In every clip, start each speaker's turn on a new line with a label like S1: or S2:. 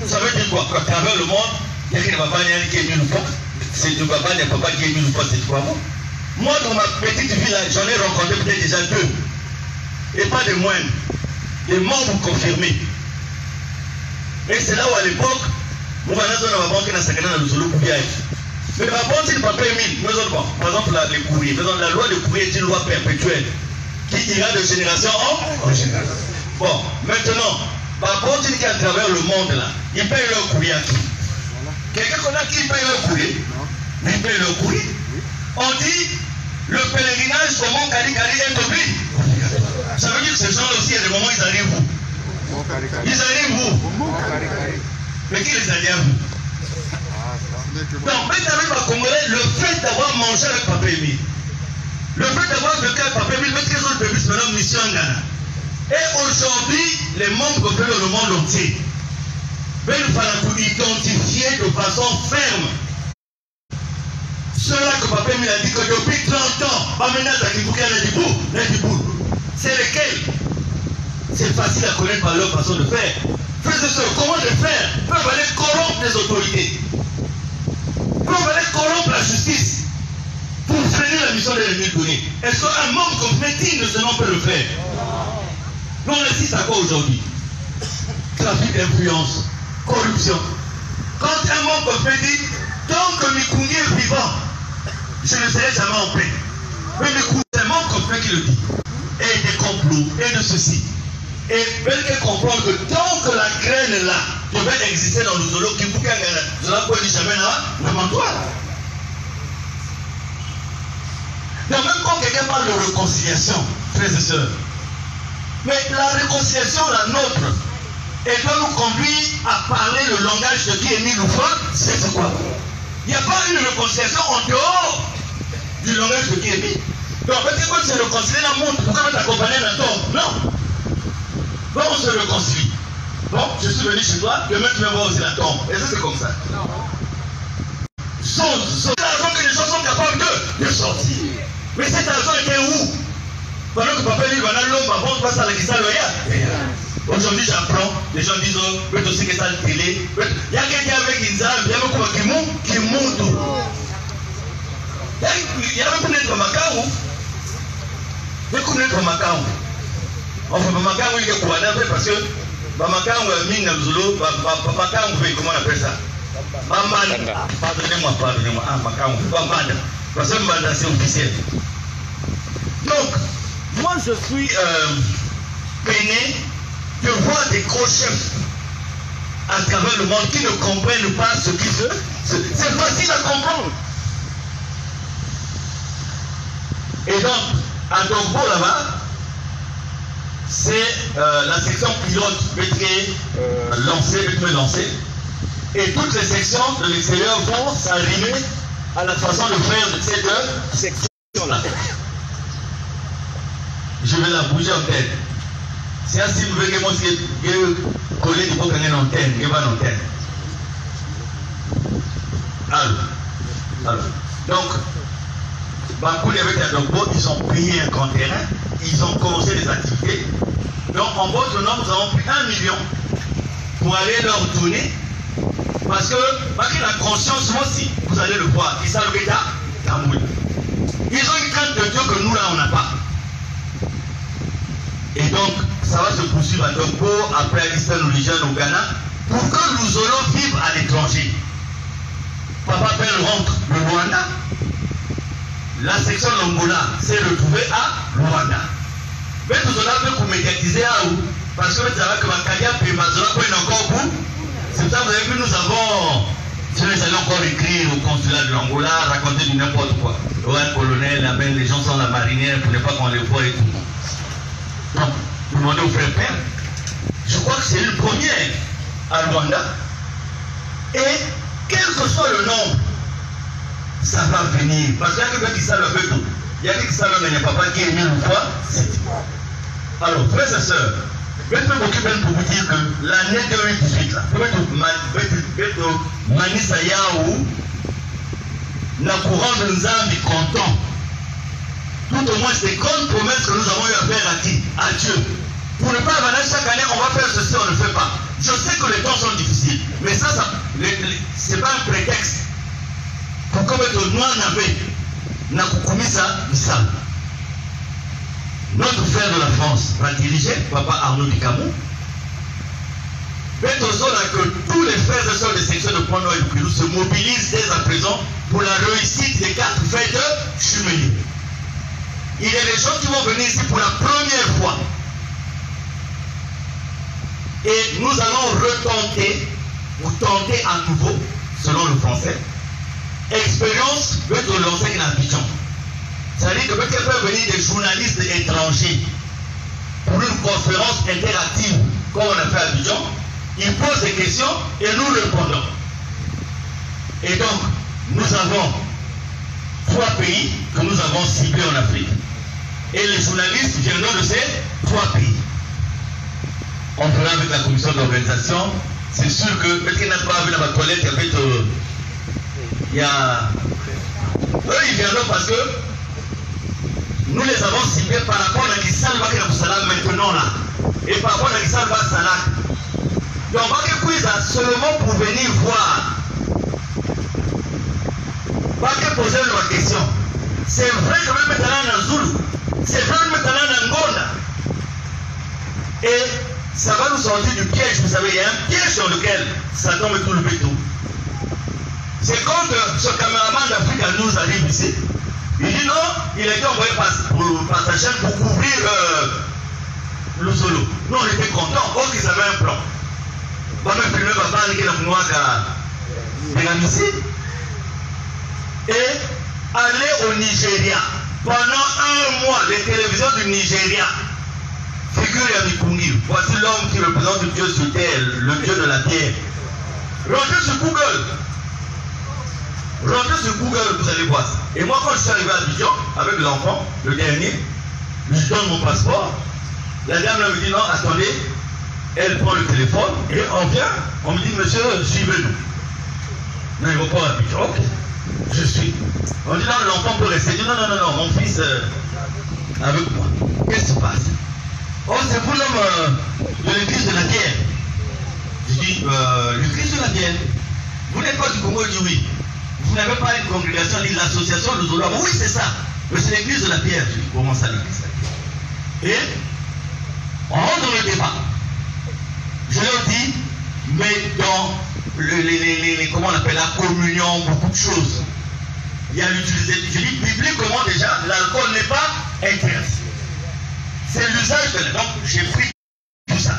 S1: Ça veut dire quoi? À travers le monde, il y a qui ne va pas qui est mis une fois. C'est du papa, il n'y a pas qui est mis une fois, c'est quoi? Moi, dans ma petite ville, j'en ai rencontré peut-être déjà 2. Et pas de moindres. Des membres confirmés. Et c'est là où à l'époque, nous avons banque qui n'a pas dans le solo pour bien. Mais la banque, il ne va pas émile. Par exemple, les courriers. La loi de courrier est une loi perpétuelle qui ira de génération en génération. Bon, maintenant, la banque qui est à travers le monde là, ils payent leur courrier à qui? Quelqu'un connaît qui paye leur courrier? Mais ils payent leur courrier. On dit le pèlerinage au Mont Kari Kari est obligé. Ça veut dire que ces gens-là aussi, il y a des moments où ils arrivent où? Ils arrivent où? Mais qui les arrive où? Donc, même avec ma Congolais, le fait d'avoir mangé avec Papa Émile, le fait d'avoir vécu avec Papa Émile, parce qu'ils ont le bébé, maintenant, mission en Ghana. Et aujourd'hui, les membres dans le monde entier, mais il fallait identifier de façon ferme ceux-là que Papa Émile a dit que depuis 30 ans, c'est lesquels? C'est facile à connaître par leur façon de faire. Frères et sœurs, comment le faire? Peuvent aller corrompre les autorités. Peuvent aller corrompre la justice pour freiner la mission de l'ennemi donné. Est-ce qu'un membre comme digne de ce nom peut le faire? Non, on assiste à quoi aujourd'hui? Trafic d'influence, corruption. Quand un membre comme dit, tant que Mikungi est vivant, je ne serai jamais en paix. Mais Mikungi, c'est un membre comme qui le dit. Et des complots, et de ceci. Et belge comprendre que tant que la graine là devait exister dans le zolo, qui vous gagne, je ne peux jamais là, le mentoir. Donc même quand quelqu'un parle de réconciliation, frères et sœurs, mais la réconciliation, la nôtre, elle doit nous conduire à parler le langage de qui est mis nous faire, c'est quoi? Il n'y a pas une réconciliation en dehors du langage de qui est mis. Donc en fait, quand c'est réconcilier la montre, pourquoi t'accompagner un tort? Non. Bon, on se réconcilie. Bon, je suis venu chez toi, demain tu vas voir aussi la tombe. Et ça, c'est comme ça. C'est l'argent que les gens sont capables de sortir. Mais cet argent était où? Pendant que papa dit, voilà l'homme, avant de passer à la question loyale. Aujourd'hui, j'apprends, les gens disent, oh, peut aussi que ça le télé. Il y a quelqu'un avec une zame, il y a beaucoup qui monte. Il y a beaucoup d'être Macao. Beaucoup d'être Macao. Enfin, Macao, il y a quoi d'abord parce que Macao, mine Namzolo, Macao, comment on appelle ça? Pardonnez-moi. Ah, Macao, Bambanda. Parce que Bambanda, c'est officiel. Donc, moi, je suis peiné de voir des gros chefs à travers le monde qui ne comprennent pas ce qui se... C'est facile à comprendre. Et donc, à Dogbo là-bas, c'est la section pilote lancée. Et toutes les sections de l'extérieur vont s'arrimer à la façon de faire de cette section-là. Je vais la bouger en tête. C'est ainsi que vous voulez que moi, je coller du coup qu'il y a une antenne, il y a une antenne. Alors. Donc, Bakouli avec la Dogbo, ils ont payé un grand terrain, ils ont commencé des activités. Donc, en votre nom, nous avons pris 1 million pour aller leur donner. Parce que, malgré la conscience, moi aussi, vous allez le voir, ils savent l'État, Tamoul. Ils ont une crainte de Dieu que nous, là, on n'a pas. Et donc, ça va se poursuivre à Dogbo, après l'Istan Religion au Ghana, pour que nous allons vivre à l'étranger. Papa Père rentre le Rwanda. La section de l'Angola s'est retrouvée à Rwanda. Mais nous allons pour médiatiser à où? Parce que vous savez que Makalia et Mazola prennent encore bout. C'est ça, vous avez vu, nous avons. Si nous allons encore écrire au consulat de l'Angola, raconter du n'importe quoi. Le colonel, les gens sont la marinière pour ne pas qu'on les voit et tout. Donc, vous demandez au frère Père. Je crois que c'est le premier à Rwanda. Et quel que soit le nombre, ça va venir. Parce qu'il y a quelqu'un qui savent un peu tout. Il y a quelqu'un qui savent qu'il n'y a pas qui est mis une fois. Alors, frères et sœurs, je vais m'occuper pour vous dire que l'année 2018, là, Manisa Yaou, na courant de Nzambi content. Tout au moins, c'est comme promesse que nous avons eu à faire à qui? À Dieu. Pour ne pas avoir chaque année, on va faire ceci, on ne fait pas. Je sais que les temps sont difficiles. Notre frère de la France va diriger, Papa Arnaud Dicamou. Mais que tous les frères et sœurs de section de Pointe-Noire et du Pilou se mobilisent dès à présent pour la réussite des 4 fêtes de Chumeli. Il y a des gens qui vont venir ici pour la première fois. Et nous allons retenter, ou tenter à nouveau, selon le français, expérience de lancer en Abidjan. C'est-à-dire que peut-être faire venir des journalistes étrangers pour une conférence interactive, comme on a fait à Abidjan. Ils posent des questions et nous répondons. Et donc, nous avons 3 pays que nous avons ciblés en Afrique. Et les journalistes viendront de ces 3 pays. On fera avec la commission d'organisation. C'est sûr que, peut-être qu'il n'a pas vu dans ma toilette, il y a... Eux, ils viendront parce que nous les avons ciblés par rapport à Kissalva qui est maintenant là. Et par rapport à Kissalva Salak. Donc, Baké seulement pour venir voir. Baké poser la question. C'est vrai que même maintenant en Zulu. C'est vrai que maintenant en Angola. Et ça va nous sortir du piège. Vous savez, il y a un piège dans lequel Satan met tout le béton. C'est quand ce caméraman d'Afrique nous arrive ici. Il dit non, il a été envoyé par sa chaîne pour couvrir le solo. Nous on était contents, or qu'ils avaient un plan. On a filmé papa qui a fait et aller au Nigeria. Pendant 1 mois, les télévisions du Nigeria figurent à Mikungi. Voici l'homme qui représente le Dieu sur terre, le Dieu de la terre. Rentrez sur Google. Rentrez sur Google, vous allez voir ça. Et moi, quand je suis arrivé à Abidjan, avec l'enfant, le dernier, je donne mon passeport. La dame là me dit non, attendez. Elle prend le téléphone et on vient. On me dit, monsieur, suivez-nous. Non, il ne va pas à Abidjan. Ok, je suis. On dit non, l'enfant peut rester. Il dit non, mon fils avec moi. Qu'est-ce qui se passe? Oh, c'est vous l'homme de l'église de la terre. Je dis, l'église de la terre. Vous n'êtes pas du Congo? Il dit oui. Vous n'avez pas une congrégation, ni l'association de Zolo. Oui, c'est ça. Mais c'est l'église de la pierre. Je dis, comment ça, l'église de la pierre? Et on rentre dans le débat. Je leur dis, mais dans comment on appelle la communion, beaucoup de choses. Il y a l'utilisation. Je dis, bibliquement déjà, l'alcool n'est pas interdit. C'est l'usage de l'alcool. Donc, j'ai pris tout ça.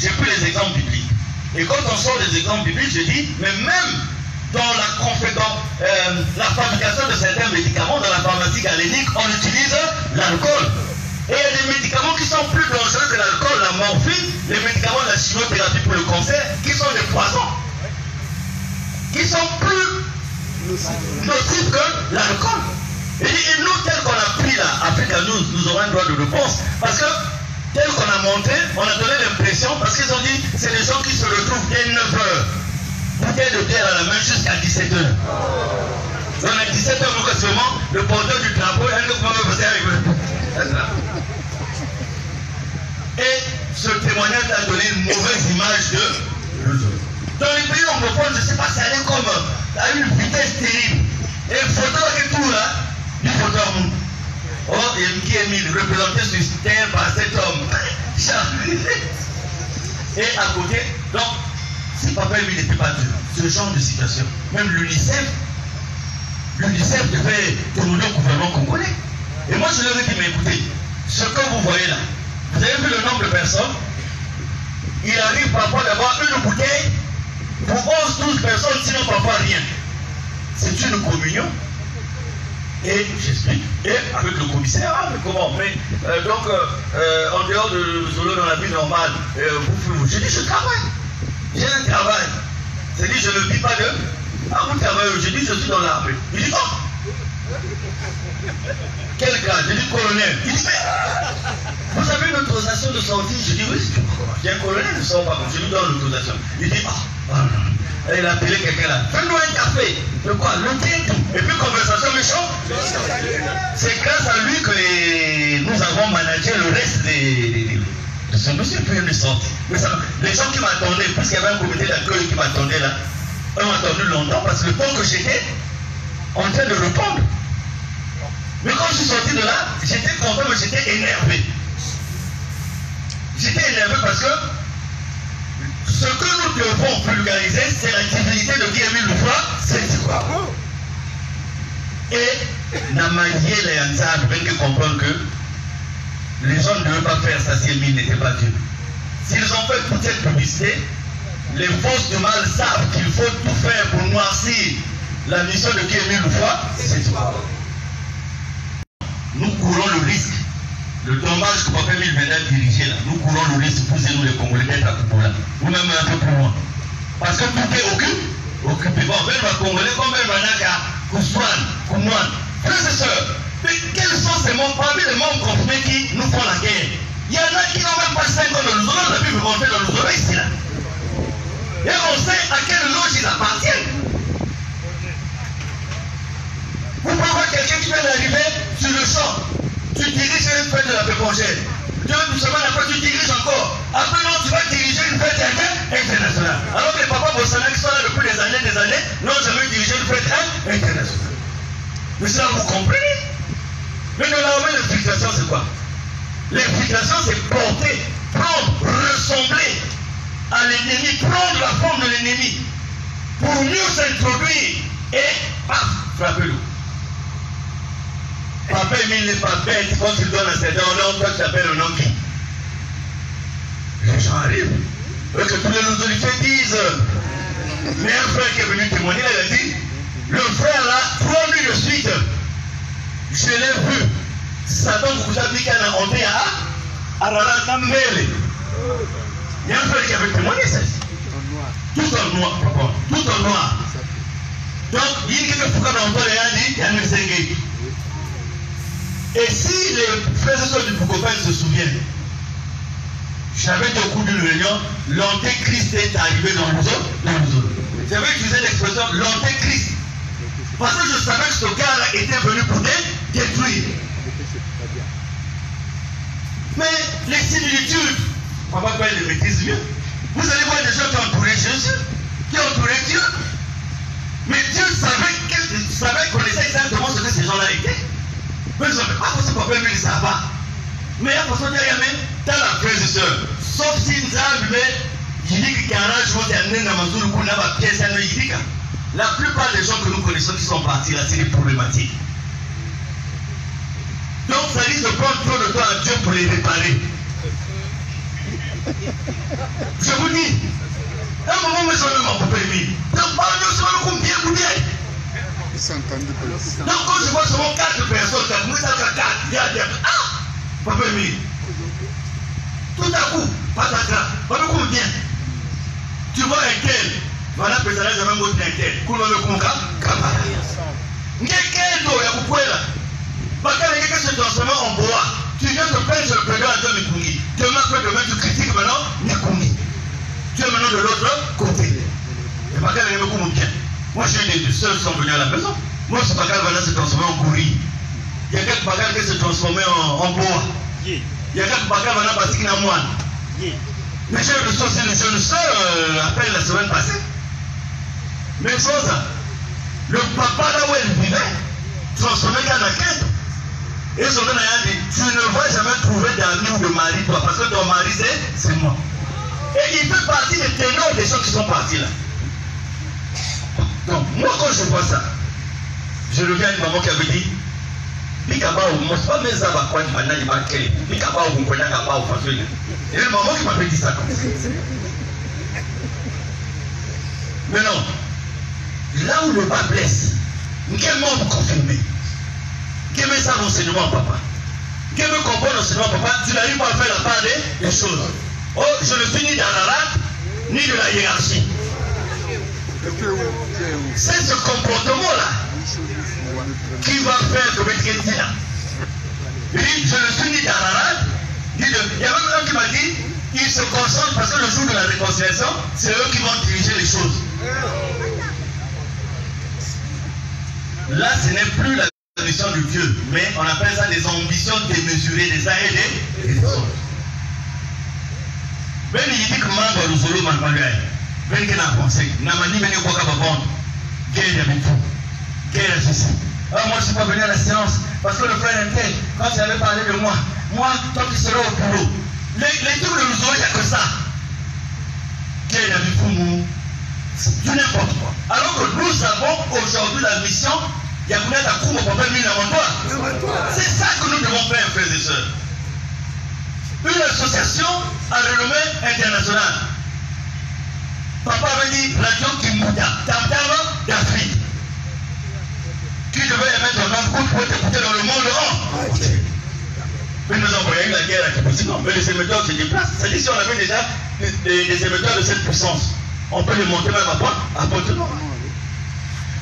S1: J'ai pris les exemples bibliques. Et quand on sort des exemples bibliques, je dis, mais même dans la fabrication de certains médicaments, dans la pharmacie galénique, on utilise l'alcool. Et il y a des médicaments qui sont plus dangereux que l'alcool, la morphine, les médicaments de la chimiothérapie pour le cancer, qui sont des poisons, qui sont plus nocifs que l'alcool. Et nous, tel qu'on a pris là, Africa News, nous aurons un droit de réponse. Parce que, tel qu'on a montré, on a donné l'impression, parce qu'ils ont dit, c'est des gens qui se retrouvent dès 9h. Bouteille de bière à la main jusqu'à 17h. Donc à 17h, nous seulement le porteur du drapeau, et ce témoignage a donné une mauvaise image de l'Uzolo. Dans les pays anglophones, je ne sais pas, ça allait comme à une vitesse terrible. Et le photo est tout là, du photo à nous. Oh, il y a qui est mis représenté sur terre par cet homme. Et à côté, donc, si papa lui n'était pas dur, ce genre de situation, même l'UNICEF devait demander au gouvernement congolais. Et moi je leur ai dit, mais écoutez, ce que vous voyez là, vous avez vu le nombre de personnes, il arrive parfois d'avoir une bouteille pour 11-12 personnes, sinon parfois rien. C'est une communion. Et j'explique. Et avec le commissaire, ah mais comment? Mais donc, en dehors de Zolo dans la vie normale, vous, j'ai dit, je travaille. J'ai un travail. C'est-à-dire, je ne vis pas de... Ah, vous travaillez, je dis, je suis dans l'armée. Il dit, oh! Quel grade? Je dis, colonel. Il dit, mais vous avez une autorisation de sortie? Je dis, oui, j'ai un colonel, ne sort pas. Je lui donne l'autorisation. Il dit, oh, il a appelé quelqu'un là. Fais-nous un café. De quoi? Le thé, tout. Et puis, conversation méchante. C'est grâce à lui que nous avons managé le reste de ce monsieur. Puis, il est sorti. Mais ça, les gens qui m'attendaient, puisqu'il y avait un comité d'accueil qui m'attendait là, eux m'ont attendu longtemps parce que le temps que j'étais, en train de répondre. Mais quand je suis sorti de là, j'étais content, mais j'étais énervé. J'étais énervé parce que ce que nous devons vulgariser, c'est la divinité de Guy-Émile Louvois, c'est quoi? Et Namaye et Anzab veulent comprendre que les gens ne devaient pas faire ça si Émile n'était pas Dieu. S'ils ont fait toute cette publicité, les forces du mal savent qu'il faut tout faire pour noircir la mission de Guy-Émile Louvois, c'est tout. Nous courons le risque, le dommage que Papa Émile venait diriger là, nous courons le risque, vous et nous les Congolais d'être à Kupola, ou même un peu plus loin. Parce que tout est occupé. Bon, même les Congolais, comme même Manaka, Kousouane, Koumouane, frères et sœurs, mais quels sont ces membres, parmi les membres confirmés qui nous font la guerre? Il y en a qui n'ont même pas 5 ans de Luzolo, on a pu me montrer dans Luzolo ici là. Et on sait à quelle loge ils appartiennent. Vous pouvez voir quelqu'un qui vient d'arriver sur le champ. Tu diriges une fête de la Pépongère. 2 semaines après, tu diriges encore. Après, non, tu vas diriger une fête internationale. Alors que les papas Bossana qui sont là depuis des années, n'ont jamais dirigé une fête internationale. Mais ça, vous comprenez? Mais dans l'armée, l'infiltration, c'est quoi? L'infiltration, c'est porter, prendre, ressembler à l'ennemi, prendre la forme de l'ennemi pour mieux s'introduire et paf, frapper-le. Papa Émile n'est pas bête quand il donne un certain nom, toi tu t'appelles un nom qui? Les gens arrivent. Et que tous les autorités disent, mais un frère qui est venu témoigner, il a dit, le frère là, 3 nuits de suite, je l'ai vu. Satan vous a dit qu'il a honté à Raratambele. Il y a un frère qui avait témoigné ça. Tout en noir, papa. Tout en noir. Donc, il y a quelques fois qu'on entend les gens dire, il y a une zingue. Et si les frères et sœurs du Boukopan se souviennent, j'avais été au cours d'une réunion, l'antéchrist est arrivé dans le zone. J'avais utilisé l'expression l'antéchrist. Parce que je savais que ce gars-là était venu pour détruire. Mais les similitudes, papa Père les maîtrise mieux. Vous allez voir des gens qui ont entouré Jésus, qui ont entouré Dieu. Mais Dieu connaissait exactement ce que ces gens-là étaient. Mais ils ont fait, ah, c'est papa Émile, ça va. Mais à façon de dire, dans la frère et sœur, sauf si nous avons il dit qu'il y a un arrangement qui a amené dans Mazou, le coup n'a pas pièce à nous. La plupart des gens que nous connaissons qui sont partis là, c'est des problématiques. Donc ça risque de prendre trop de temps à Dieu pour les réparer. Je vous dis, à un moment, je vais m'en Émile. Donc, parle-nous sur le coup bien ou bien. Donc quand je vois seulement 4 personnes, il y a des... Ah, Papa Émile. Tout à coup, patatra, Papa combien? Tu vois un tel, voilà, personnage de même mot d'un tel. Kouno me konga, kabara. Ngekendo ya kukwela. Bakala ngeke se transformer en bois. Tu viens te plaindre sur le président Adam Mikungi. Demain tu critiques maintenant Mikungi. Tu es maintenant de l'autre côté. Et Bakala ngeke me bien. Moi j'ai eu des sœurs qui sont venues à la maison. Moi ce Bakala va se transformer en courrier. Il y a quelques Bakala qui se transformer en bois. Il y a quelques Bakala qui se transformer en moine. Mais j'ai reçu aussi une jeune sœur appel la semaine passée. Même chose, le papa là où elle vivait, transformé dans la quête. Et son père a dit, tu ne vas jamais trouver d'amis ou de mari, toi, parce que ton mari c'est moi. Et il fait partie des ténors des gens qui sont partis là. Donc moi quand je vois ça, je reviens à une maman qui avait dit, Bikabao, moi c'est pas mes abats quoi, il m'a dit, Bikabao, vous connaissez Bikabao, et le maman qui m'avait dit ça comme ça. Mais non. Là où le bas blesse, quel membre confirmé? Quel met ça l'enseignement, papa? Quel me comprend l'enseignement, papa? Tu n'arrives pas à faire la part des choses. Oh, je ne suis ni dans la rate, ni de la hiérarchie. C'est ce comportement-là qui va faire que je dis là. Il dit, je ne suis ni dans la rate, ni de... Il y a même un qui m'a dit, ils se concentrent parce que le jour de la réconciliation, c'est eux qui vont diriger les choses. Là, ce n'est plus la mission de Dieu, mais on appelle ça des ambitions démesurées des uns et des autres. Ben, il dit que Mamba Rousolo Manmaluay, ben, qu'il a pensé, n'a pas dit, ben, il faut qu'à bande, qu'il y a des fous. Quel est ceci? Ah, moi je ne suis pas venu à la séance parce que le frère Intel, quand il avait parlé de moi, toi qui seras au boulot. Les trucs de nous il n'y a que ça. Quel est vu pour nous? Du n'importe quoi. Alors que nous avons aujourd'hui la mission, il y a c'est ça que nous devons faire, frères et sœurs. Une association à renommée internationale. Papa avait dit Radio Kimbuta, Tamtama d'Afrique. Qui devait émettre un groupe pour écouter dans le monde entier. Mais nous envoyons la guerre à Djibouti. Non, mais les émetteurs se déplacent. C'est-à-dire si on avait déjà des émetteurs de cette puissance, on peut les monter même à Porto-Nord.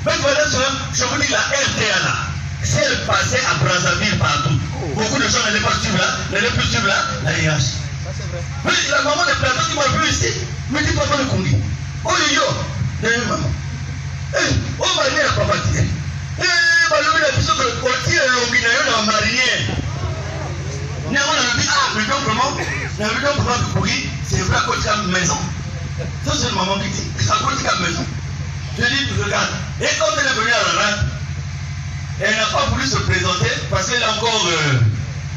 S1: Mais voilà, je vous dis la RTA là. Si elle passait à Brazzaville partout, beaucoup de gens n'allaient pas suivre là, n'allaient plus suivre là, la IH. Mais la maman de Plateau qui m'a vu ici, me dit papa le Congi. Oh yo, maman. Oh ma mère, papa dit. Bah le la puissance que on tire l'onginayo dans la marinière. Néanmoins, on a dit, ah, mais donc vraiment, papa le Congi, c'est vrai qu'on tient une maison. Ça c'est le maman qui dit, c'est à côté de la maison. Je dis, regarde, et quand elle est venue à la rade, elle n'a pas voulu se présenter parce qu'elle est encore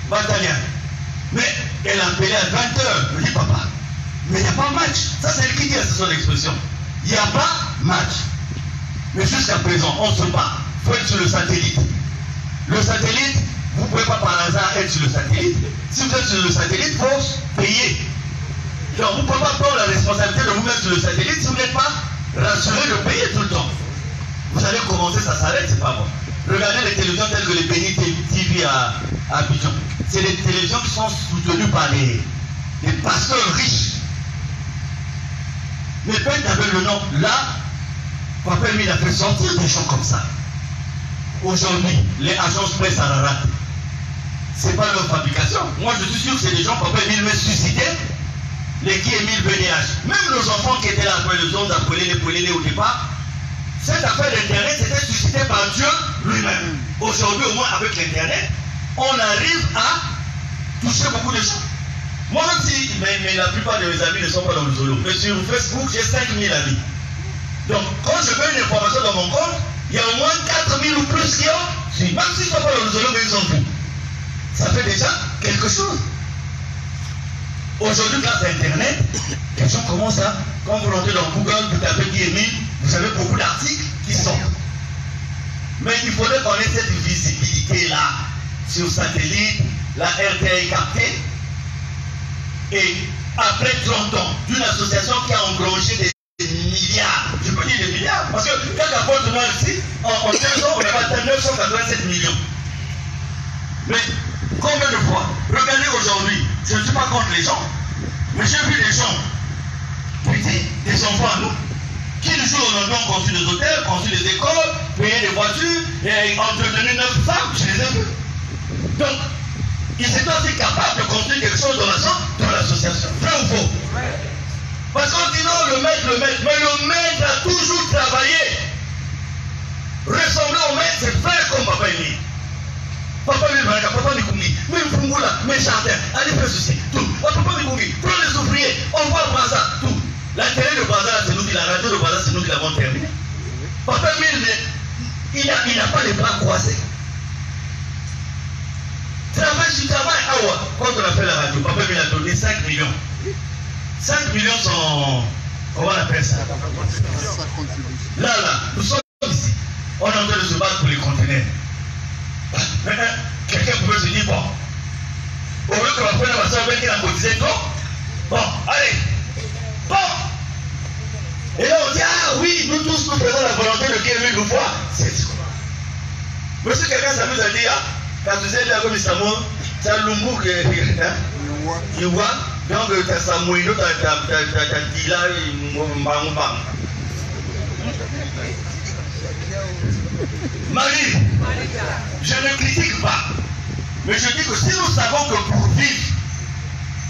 S1: bataillante. Mais elle a appelé à 20h. Je dis, papa, mais il n'y a pas match. Ça, c'est elle qui dit, c'est son expression. Il n'y a pas match. Mais jusqu'à présent, on se bat. Il faut être sur le satellite. Le satellite, vous ne pouvez pas par hasard être sur le satellite. Si vous êtes sur le satellite, il faut payer. Donc, vous ne pouvez pas prendre la responsabilité de vous mettre sur le satellite si vous n'êtes pas rassuré de payer tout le temps. Vous allez commencer, ça s'arrête, c'est pas bon. Regardez les télévisions telles que les Béni TV à Abidjan. C'est des télévisions qui sont soutenues par des pasteurs riches. Mais peut-être avec le nom, là, Papa Emile a fait sortir des gens comme ça. Aujourd'hui, les agences presse à la rate, c'est pas leur fabrication. Moi, je suis sûr que c'est des gens, Papa Emile m'a suscité, les qui Emile BNH. Même nos enfants qui étaient là après les autres, appelés au départ, cette affaire d'Internet c'était suscité par Dieu lui-même. Aujourd'hui, au moins avec l'Internet, on arrive à toucher beaucoup de gens. Moi aussi, mais la plupart de mes amis ne sont pas dans le solo. Mais sur Facebook, j'ai 5000 amis. Donc, quand je fais une information dans mon compte, il y a au moins 4000 ou plus qui ont. Même s'ils ne sont pas dans le solo, mais ils ont vu. Ça fait déjà quelque chose. Aujourd'hui, grâce à Internet, les gens commencent à, quand vous rentrez dans Google, vous tapez Guy Emile, vous avez beaucoup d'articles qui sortent. Mais il faudrait qu'on ait cette visibilité-là sur satellite, la RTA est captée. Et après 30 ans, d'une association qui a engrangé des milliards, je peux dire des milliards, parce que quand la porte noire ici, en 2 ans, on a atteint 987 millions. Mais combien de fois? Regardez aujourd'hui, je ne suis pas contre les gens, mais j'ai vu des gens, des enfants à nous, qui du jour au lendemain ont construit des hôtels, construit des écoles, payé des voitures, et entretenu 9 femmes, je les ai vus. Donc, ils étaient aussi capables de construire quelque chose dans l'association. Vrai ou faux? Parce qu'on dit non, le maître, mais le maître a toujours travaillé. Ressembler au maître, c'est faire comme Papa Emile. Papa Mikungi, même Fungula, même Chanter, allez faire ceci, tout. Papa Mikungi, prends les ouvriers, on va au Brazza, tout. La télé de Brazza, c'est nous qui la radio de Brazza, c'est nous qui l'avons terminé. Papa Emile, il n'a pas les bras croisés. Travail, quand on a fait la radio, Papa Emile a donné 5 millions. 5 millions sont, comment on appelle ça? Là, nous sommes ici. On est en train de se battre pour les conteneurs. Quelqu'un pouvait se dire, bon, au lieu que ma première personne avait qu'il a cotisé, bon, allez, bon. Et là on dit, ah oui, nous tous nous faisons la volonté de Dieu une fois. C'est ce qu'on a. Monsieur quelqu'un s'amuse à dire, quand tu sais, comme il s'amour, tu as l'humour que tu vois, donc tu as sa mouino, tu as dit là, Marie, je ne critique pas, mais je dis que si nous savons que pour vivre,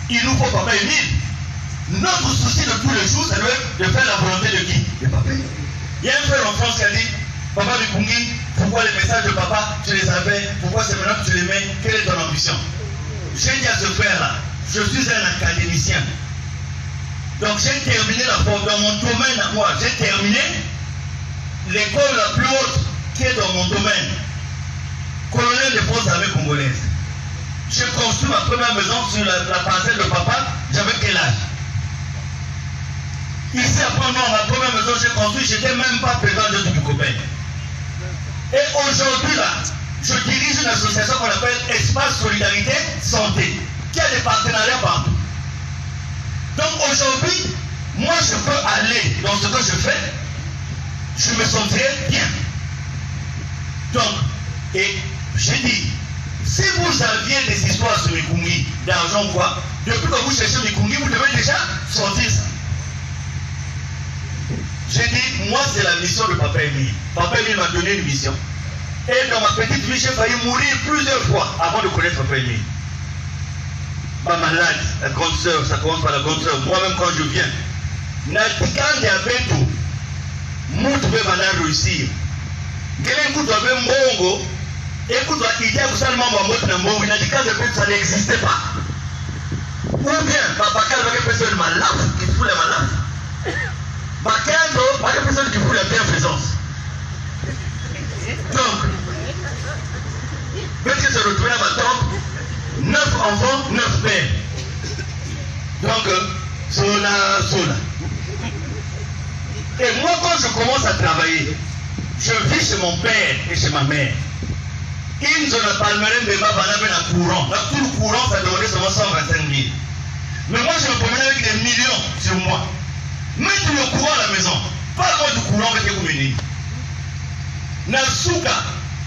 S1: il nous faut Papa Emile, notre souci de tous les jours, ça doit être de faire la volonté de qui? De Papa Emile. Il y a un frère en France qui a dit, Papa Mikungi, pourquoi les messages de papa, tu les avais, pourquoi c'est maintenant que tu les mets, quelle est ton ambition? J'ai dit à ce frère-là, je suis un académicien. Donc j'ai terminé dans mon domaine à moi, j'ai terminé l'école la plus haute qui est dans mon domaine. Colonel des forces armées congolaises. J'ai construit ma première maison sur la parcelle de papa, j'avais quel âge? Ici, après moi, ma première maison, j'ai construit, je n'étais même pas président de copain. Et aujourd'hui, là, je dirige une association qu'on appelle Espace Solidarité Santé, qui a des partenariats partout. Donc aujourd'hui, moi, je peux aller dans ce que je fais, je me sentirai bien. Donc, et j'ai dit, si vous aviez des histoires sur Mikungi, d'argent ou quoi, depuis que vous cherchez Mikungi, vous devez déjà sortir ça. J'ai dit, moi c'est la mission de Papa Émile. Papa Émile m'a donné une mission. Et dans ma petite vie, j'ai failli mourir plusieurs fois avant de connaître Papa Émile. Ma malade, la grande sœur, ça commence par la grande sœur. Moi-même quand je viens, Natika Diabeto, moi je vais maintenant réussir. Quelqu'un qui doit faire Mbongo, écoute, il y a seulement Mbongo, Natika Diabeto, ça n'existait pas. Ou bien, Papa Kal va faire personne malade, qui fout la malade. Bakando, pas de personne qui fout la bienfaisance. Donc, quand il se retrouve à ma tombe, 9 enfants, 9 pères. Donc, Sola. Et moi, quand je commence à travailler, je vis chez mon père et chez ma mère. Ils ont le palmarès de ma banane à courant. Là, tout le courant, ça demandait seulement 125 000. Mais moi, je me promène avec des millions sur moi. Mettre le courant à la maison. Pas moi du courant avec les communistes. Nasuka,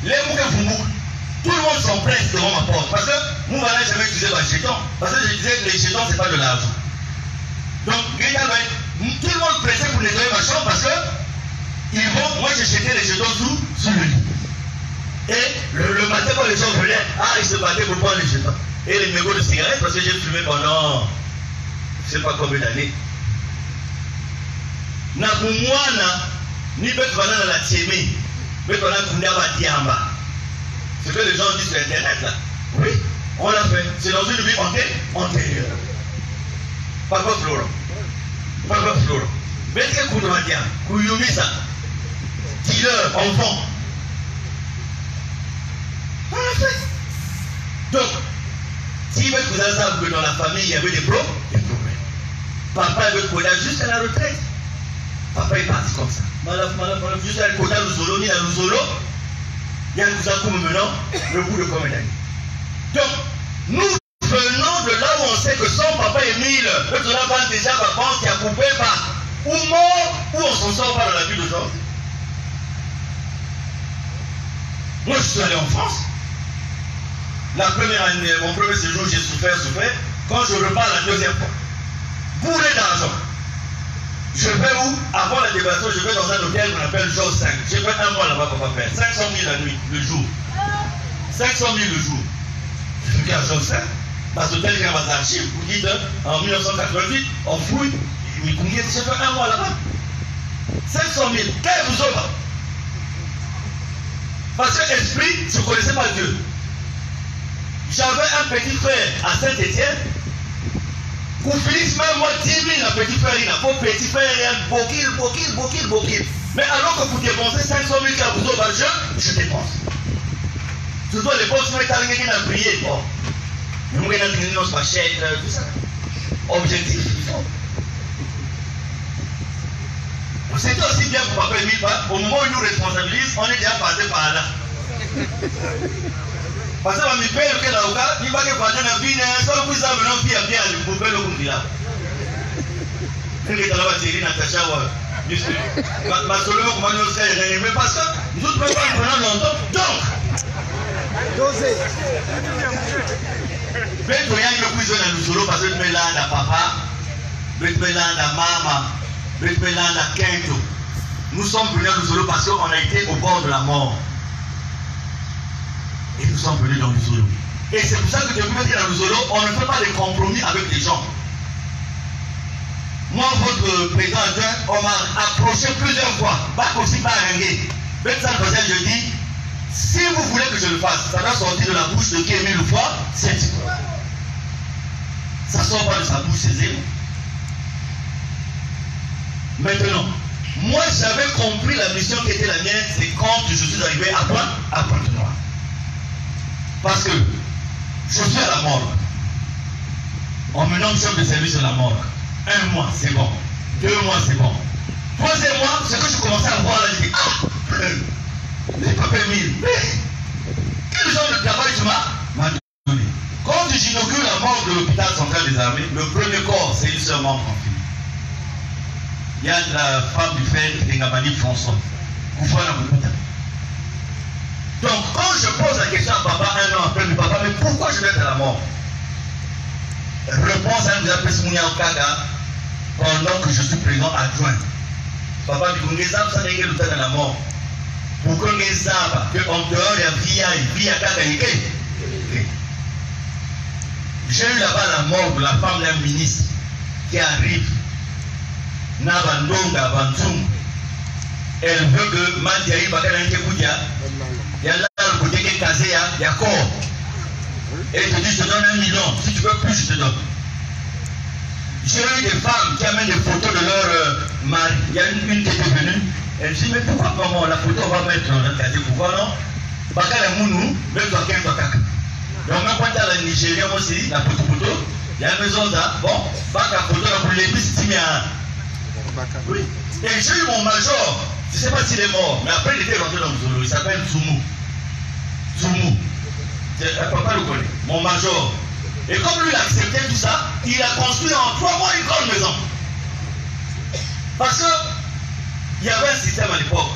S1: les Moukafumou, tout le monde s'empresse devant ma porte. Parce que moi, je n'ai jamais utilisé ma jeton. Parce que je disais que les jetons, ce n'est pas de l'argent. Donc, tout le monde pressait pour nettoyer ma chambre parce que moi, j'ai jeté les jetons sous le lit. Et le matin, quand les gens venaient, ils se battaient pour prendre les jetons. Et les mégots de cigarettes, parce que j'ai fumé pendant, je ne sais pas combien d'années. Na kumwana ni betu banana la tiemi betu banana kundi aba diamba. C'est ce que les gens disent sur internet là. Oui, on l'a fait. C'est dans une vie antérieure. Papa Floro. Betu ke kundi badia kuyumisa dealer enfant. On l'a fait. Donc, si vous avez ça que dans la famille il y avait des problèmes. Papa veut qu'on a juste à la retraite. Papa est parti comme ça. Juste à l'école, Luzolo, ni à Luzolo, il y a Luzakou maintenant, le bout de combien d'années. Donc, nous venons de là où on sait que son papa Émile, le Zola déjà papa qui a coupé par ou mort, ou on s'en sort pas dans la vie d'aujourd'hui. Moi, je suis allé en France. La première année, mon premier séjour, j'ai souffert. Quand je repars la deuxième fois, bourré d'argent. Je vais où? Avant la débattion, je vais dans un hôtel qu'on appelle Jour 5. J'ai fait un mois là-bas, papa père. 500 000 la nuit, le jour. 500 000 le jour. Je suis à Jour 5. Dans cet hôtel, il y a des archives. Vous dites, en 1988, on fouille. J'ai fait un mois là-bas. 500 000. Quel vous autres? Parce que esprit, je ne connaissais pas Dieu. J'avais un petit frère à Saint-Étienne. Pour Félix, même moi, 10 000 à petit frère, il n'a pas petit frère, bokil. Mais alors que vous dépensez 500 000 à vous autres, je dépense. Surtout les boss, moi, il a prié. Bon. Mais moi, il a dit, non, c'est pas cher, tout ça. Objectif, il faut. C'était aussi bien pour Papa Émile, au moment où il nous responsabilise, on est déjà passé par là. Parce que je paye le Kélaouka, il va que faire un vie, sans que vous avez un pied à bien, vous pouvez le conduire. Quand il est à la batterie, Natacha, ma solo, comment nous faire, mais parce que nous ne pouvons pas prendre longtemps. Donc, dosez. Mais il y a une cuisine à nous solo parce que nous mettons là à papa, nous mettons là à maman, nous mettons là à Kento. Nous sommes venus à nous solo parce qu'on a été au bord de la mort. Et nous sommes venus dans le Zolo. Et c'est pour ça que depuis que dans le Zolo, on ne fait pas de compromis avec les gens. Moi, votre président adjoint, on m'a approché plusieurs fois. Pas aussi pas arrêté. Même ça, je dis, si vous voulez que je le fasse, ça doit sortir de la bouche de qui Émile Loufoy, c'est ça ne sort pas de sa bouche, c'est zéro. Maintenant, Moi, j'avais compris la mission qui était la mienne, c'est quand je suis arrivé à Pointe-Noire. Parce que je suis à la morgue. On me nomme chef de service de la morgue. 1 mois, c'est bon. 2 mois, c'est bon. 3e mois, c'est que je commençais à voir là, je dis, les papiers 1000. Mais quel genre de travail tu m'as donné? Quand j'inaugure la morgue de l'hôpital central des armées, le premier corps, c'est une seule mort en film. Il y a la femme du frère Ngamani François. Donc, quand je pose la question à papa 1 an après, mais papa, mais pourquoi je vais être à la mort? Réponse à Mounia Okaga pendant que je suis président adjoint. Papa me dit, ça n'est que le la mort. Pourquoi on savent qu'en dehors, il y a vie à Kaka. J'ai eu là-bas la mort de la femme d'un ministre qui arrive. Nabandonga Bantum. Elle veut que Mandiaï Bakalanke Koudia, il y a là le côté qui est casé, il y a corps. Et elle te dit, je te donne 1 million. Si tu veux plus, je te donne. J'ai eu des femmes qui amènent des photos de leur mari. Il y a une qui était venue. Elle dit, mais pourquoi maman, la photo on va mettre dans le casier? Pourquoi non? Bakala Mounou, même toi, qu'un toi, caca. Donc, même quand tu as la Nigérienne aussi, la photo, il y a une maison là. Bon, Baka photo, là, pour les bis, oui. Et j'ai eu mon major. Je ne sais pas s'il est mort, mais après il était rentré dans le Zolo. Il s'appelle Tsumu. Tsumu. Papa le connaît. Mon major. Et comme lui il a accepté tout ça, il a construit en 3 mois une grande maison. Parce que il y avait un système à l'époque.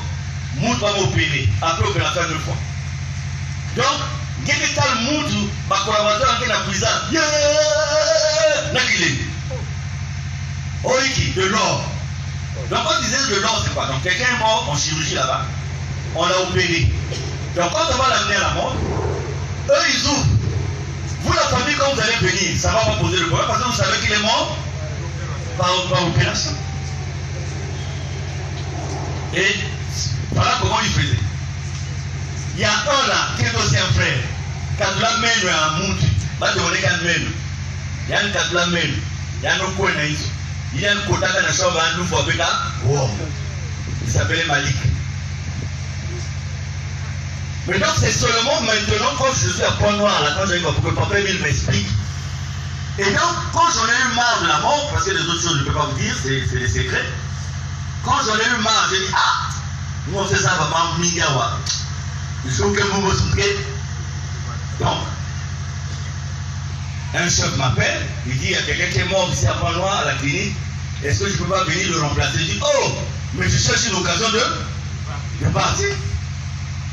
S1: Mout va m'opérer. Après opération 2 fois. Donc, il y a des tas de Mout, ma collaborateur qui est dans la prison. Là qu'il est. Oiki, de l'or. Donc on disait de l'or, c'est quoi? Donc quelqu'un est mort en chirurgie là-bas. On l'a opéré. Donc quand on va l'amener à la mort, eux ils ouvrent. Vous la famille, quand vous allez venir, ça ne va pas poser le problème parce que vous savez qu'il est mort par opération. Et voilà comment il faisait. Il y a un là qui est aussi un frère. Quand la mène à Mouti, va demander qu'un mène. Il y a un quand la mène. Il y a un coin à Iso. Il y a un quota dans la chambre à nous, il s'appelait Malik. Mais donc c'est seulement maintenant quand je suis à Pointe-Noire, là, quand j'arrive pour que papa Emile m'explique. Et donc quand j'en ai eu marre de la mort, parce que les autres choses je ne peux pas vous dire, c'est des secrets. Quand j'en ai eu marre, j'ai dit, nous on fait ça, papa, Mingawa. Il faut que vous me souviez. Donc, un chef m'appelle, il dit, il y a quelqu'un qui est mort ici à Pointe-Noire, à la clinique, est-ce que je ne peux pas venir le remplacer? Je dis, oh, mais je cherche une occasion de partir.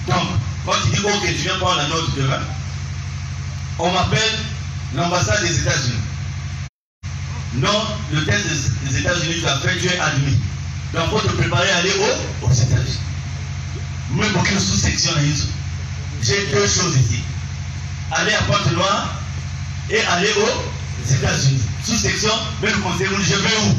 S1: Donc, quand il dit, ok, tu viens prendre la note demain, on m'appelle l'ambassade des États-Unis. Non, le test des États-Unis, tu as fait, tu es admis. Donc, il faut te préparer à aller aux États-Unis. Même aucune sous-section à Iso. J'ai 2 choses ici. Aller à Pointe-Noire et aller aux États-Unis. Sous-section, mais le conseil, je vais où?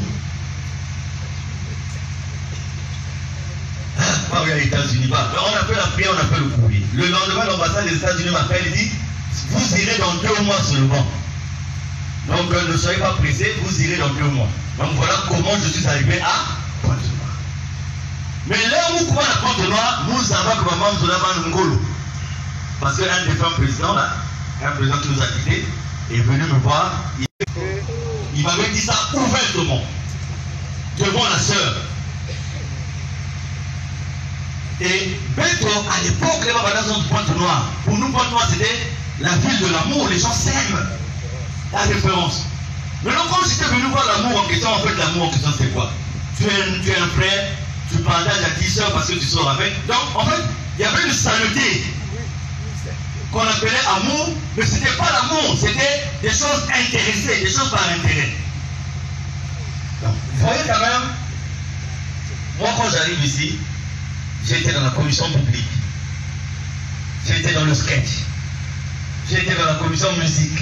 S1: Pas aux États-Unis. On a fait la prière, on a fait le courrier. Le lendemain, l'ambassade des États-Unis m'appelle et dit, vous irez dans 2 mois seulement. Donc ne soyez pas pressés, vous irez dans 2 mois. Donc voilà comment je suis arrivé à Pointe-Noire. Mais là où comment à Pointe-Noire, nous avons que maman nous a Ngolo. Parce qu'un des femmes présidents là, un président qui nous a quittés, est venu me voir. Il m'avait dit ça ouvertement, devant la sœur. Et Beto, à l'époque, les Babadans de Pointe-Noire, pour nous, Pointe-Noire, c'était la ville de l'amour, les gens s'aiment. La référence. Maintenant, quand j'étais venu voir l'amour en question, en fait, l'amour en question, c'est quoi? Tu es un frère, tu partages à 10 soeurs parce que tu sors avec. Donc, en fait, il y avait une saluté qu'on appelait amour, mais ce n'était pas l'amour, c'était des choses intéressées, des choses par intérêt. Donc, vous voyez quand même, moi, quand j'arrive ici, j'étais dans la commission publique, j'étais dans le sketch, j'étais dans la commission musique.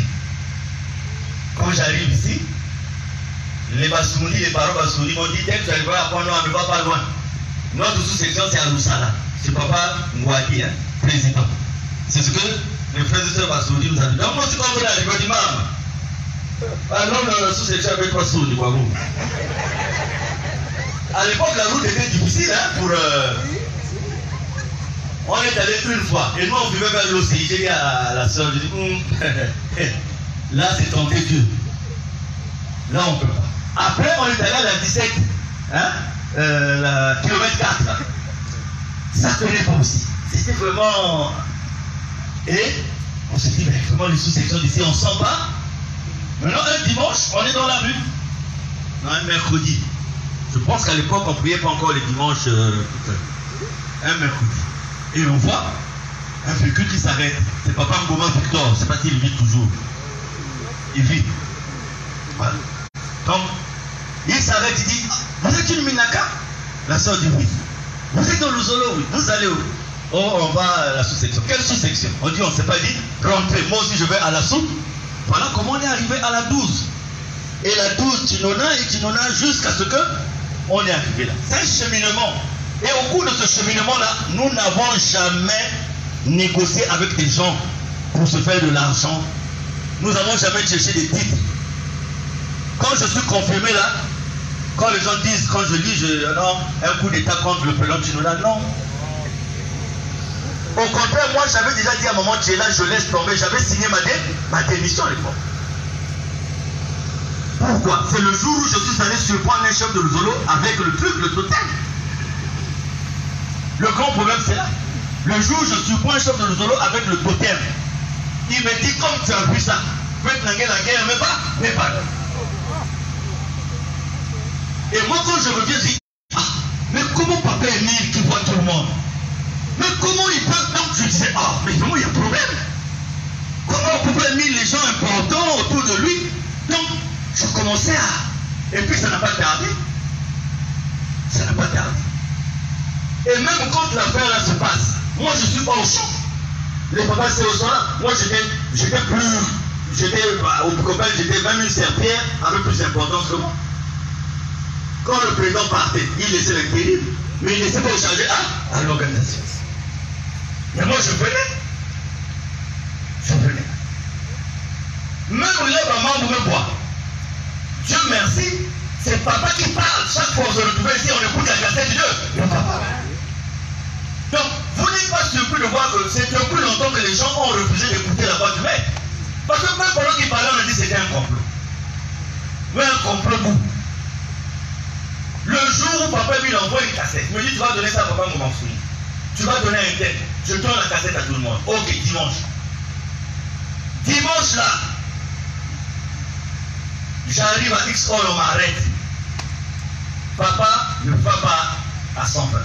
S1: Quand j'arrive ici, les Bassouni, les parents Bassouni m'ont dit, dès que tu arriveras à Pointe-Noire, ne va pas loin. Notre sous-section, c'est à Loussala. C'est papa Ngouadi, hein, président. C'est ce que les frères et sœurs Bassouni nous ont dit. Donc, moi, je suis comme là, je dis, maman. Ah non, la sous-section avec Bassouni, quoi, vous. À l'époque, la route était difficile hein, pour... On est allé une fois. Et nous, on vivait vers l'OCI. J'ai dit à la soeur, je dis, là, c'est tenter Dieu. Là, on ne peut pas. Après, on est allé à la 17, hein, la kilomètre 4. Là. Ça ne tenait pas aussi. C'était vraiment... Et on s'est dit, mais vraiment, les sous-sections d'ici, on ne sent pas. Maintenant, un dimanche, on est dans la rue. Non, un mercredi. Je pense qu'à l'époque, on ne priait pas encore les dimanches. Un mercredi. Et on voit un véhicule qui s'arrête. C'est Papa Ngoma Victor. Je ne sais pas s'il vit toujours. Il vit. Voilà. Donc, il s'arrête, il dit, vous êtes une Minaka? La soeur dit oui. Vous êtes dans le Zolo? Oui. Vous allez où? Oh, on va à la sous-section. Quelle sous-section? On dit, on ne s'est pas dit, rentrez. Moi aussi, je vais à la sous. Voilà comment on est arrivé à la 12. Et la 12, Tinona et Tinona jusqu'à ce que on est arrivé là. C'est un cheminement. Et au cours de ce cheminement-là, nous n'avons jamais négocié avec des gens pour se faire de l'argent. Nous n'avons jamais cherché des titres. Quand je suis confirmé là, quand les gens disent, quand je lis, non, un coup d'état contre le président Tinona, non. Au contraire, moi j'avais déjà dit à maman Tchéla, je laisse tomber, j'avais signé ma démission à l'époque. Pourquoi? C'est le jour où je suis allé surprendre un chef de Zolo avec le truc, le totem. Le grand problème c'est là. Le jour où je surprends un chef de Zolo avec le totem, il me dit, comme tu as vu ça, faites la guerre, mais pas. Et moi quand je reviens, je dis, ah, mais comment Papa Émile qui voit tout le monde? Mais comment il peut... Donc je disais, ah, mais vraiment il y a un problème. Comment Papa Émile les gens importants autour de lui? Donc je commençais à... Et puis ça n'a pas tardé. Ça n'a pas tardé. Et même quand l'affaire là se passe, moi je suis pas au champ. Les papas c'est au champ là. Moi j'étais au copain, j'étais même une serpillère avec plus d'importance que moi. Quand le président partait, il laissait l'intérim, mais il ne laissait pas au chargé à l'organisation. Mais moi je venais. Même les mamans me voient. Dieu merci, c'est papa qui parle. Chaque fois qu'on se retrouve ici, on écoute la cassette de Dieu. Le papa. Donc, vous n'êtes pas surpris de voir que c'est depuis longtemps que les gens ont refusé d'écouter la voix du maître. Parce que même pendant qu'il parlait, on a dit que c'était un complot. Mais un complot bout. Le jour où papa lui envoie une cassette, il me dit, tu vas donner ça à papa Ngoma. Tu vas donner un tel. Je donne la cassette à tout le monde. Ok, dimanche. Dimanche là, j'arrive à X heures, on m'arrête. Papa ne va pas à 120.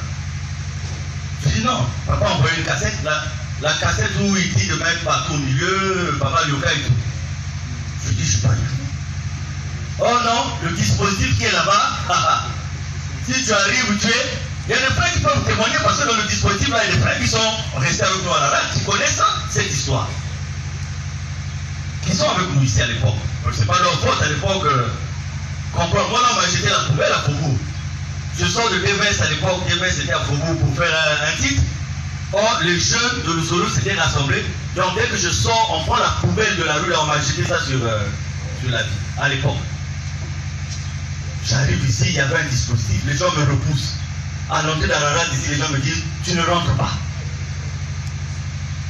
S1: Je dis non, papa a envoyé une cassette, la cassette où il dit de mettre partout au milieu, papa Lyoka et tout. Je dis, je ne suis pas là. Oh non, le dispositif qui est là-bas, si tu arrives, tu es. Il y a des frères qui peuvent témoigner parce que dans le dispositif, là, il y a des frères qui sont restés avec nous à la rade, qui connaissent ça, cette histoire. Qui sont avec nous ici à l'époque. Ce n'est pas leur faute à l'époque. Comprends, moi là, on m'a jeté la poubelle à Faubourg. Je sors de DVS à l'époque, DVS était à Faubourg pour faire un titre. Or, les jeunes de Lusolo s'étaient rassemblés. Donc, dès que je sors, on prend la poubelle de la rue, là, on m'a jeté ça sur la vie, à l'époque. J'arrive ici, il y avait un dispositif, les gens me repoussent. À l'entrée de la rade, ici, les gens me disent, tu ne rentres pas.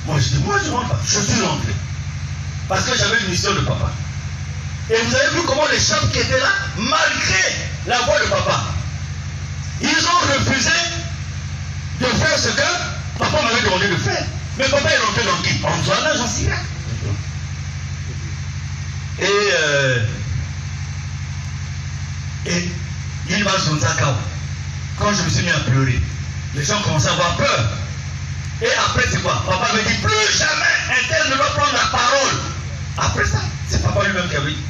S1: Moi, je dis, moi, je ne rentre pas. Je suis rentré. Parce que j'avais une mission de papa. Et vous avez vu comment les chefs qui étaient là, malgré la voix de papa, ils ont refusé de faire ce que papa m'avait demandé de faire. Mais papa est rentré dans qui? En soi, là, j'en sais rien. Et il va sur Zakao. Quand je me suis mis à pleurer, les gens commençaient à avoir peur. Et après, c'est quoi? Papa me dit, plus jamais un tel ne doit prendre la parole. Après ça, c'est papa lui-même qui avait dit.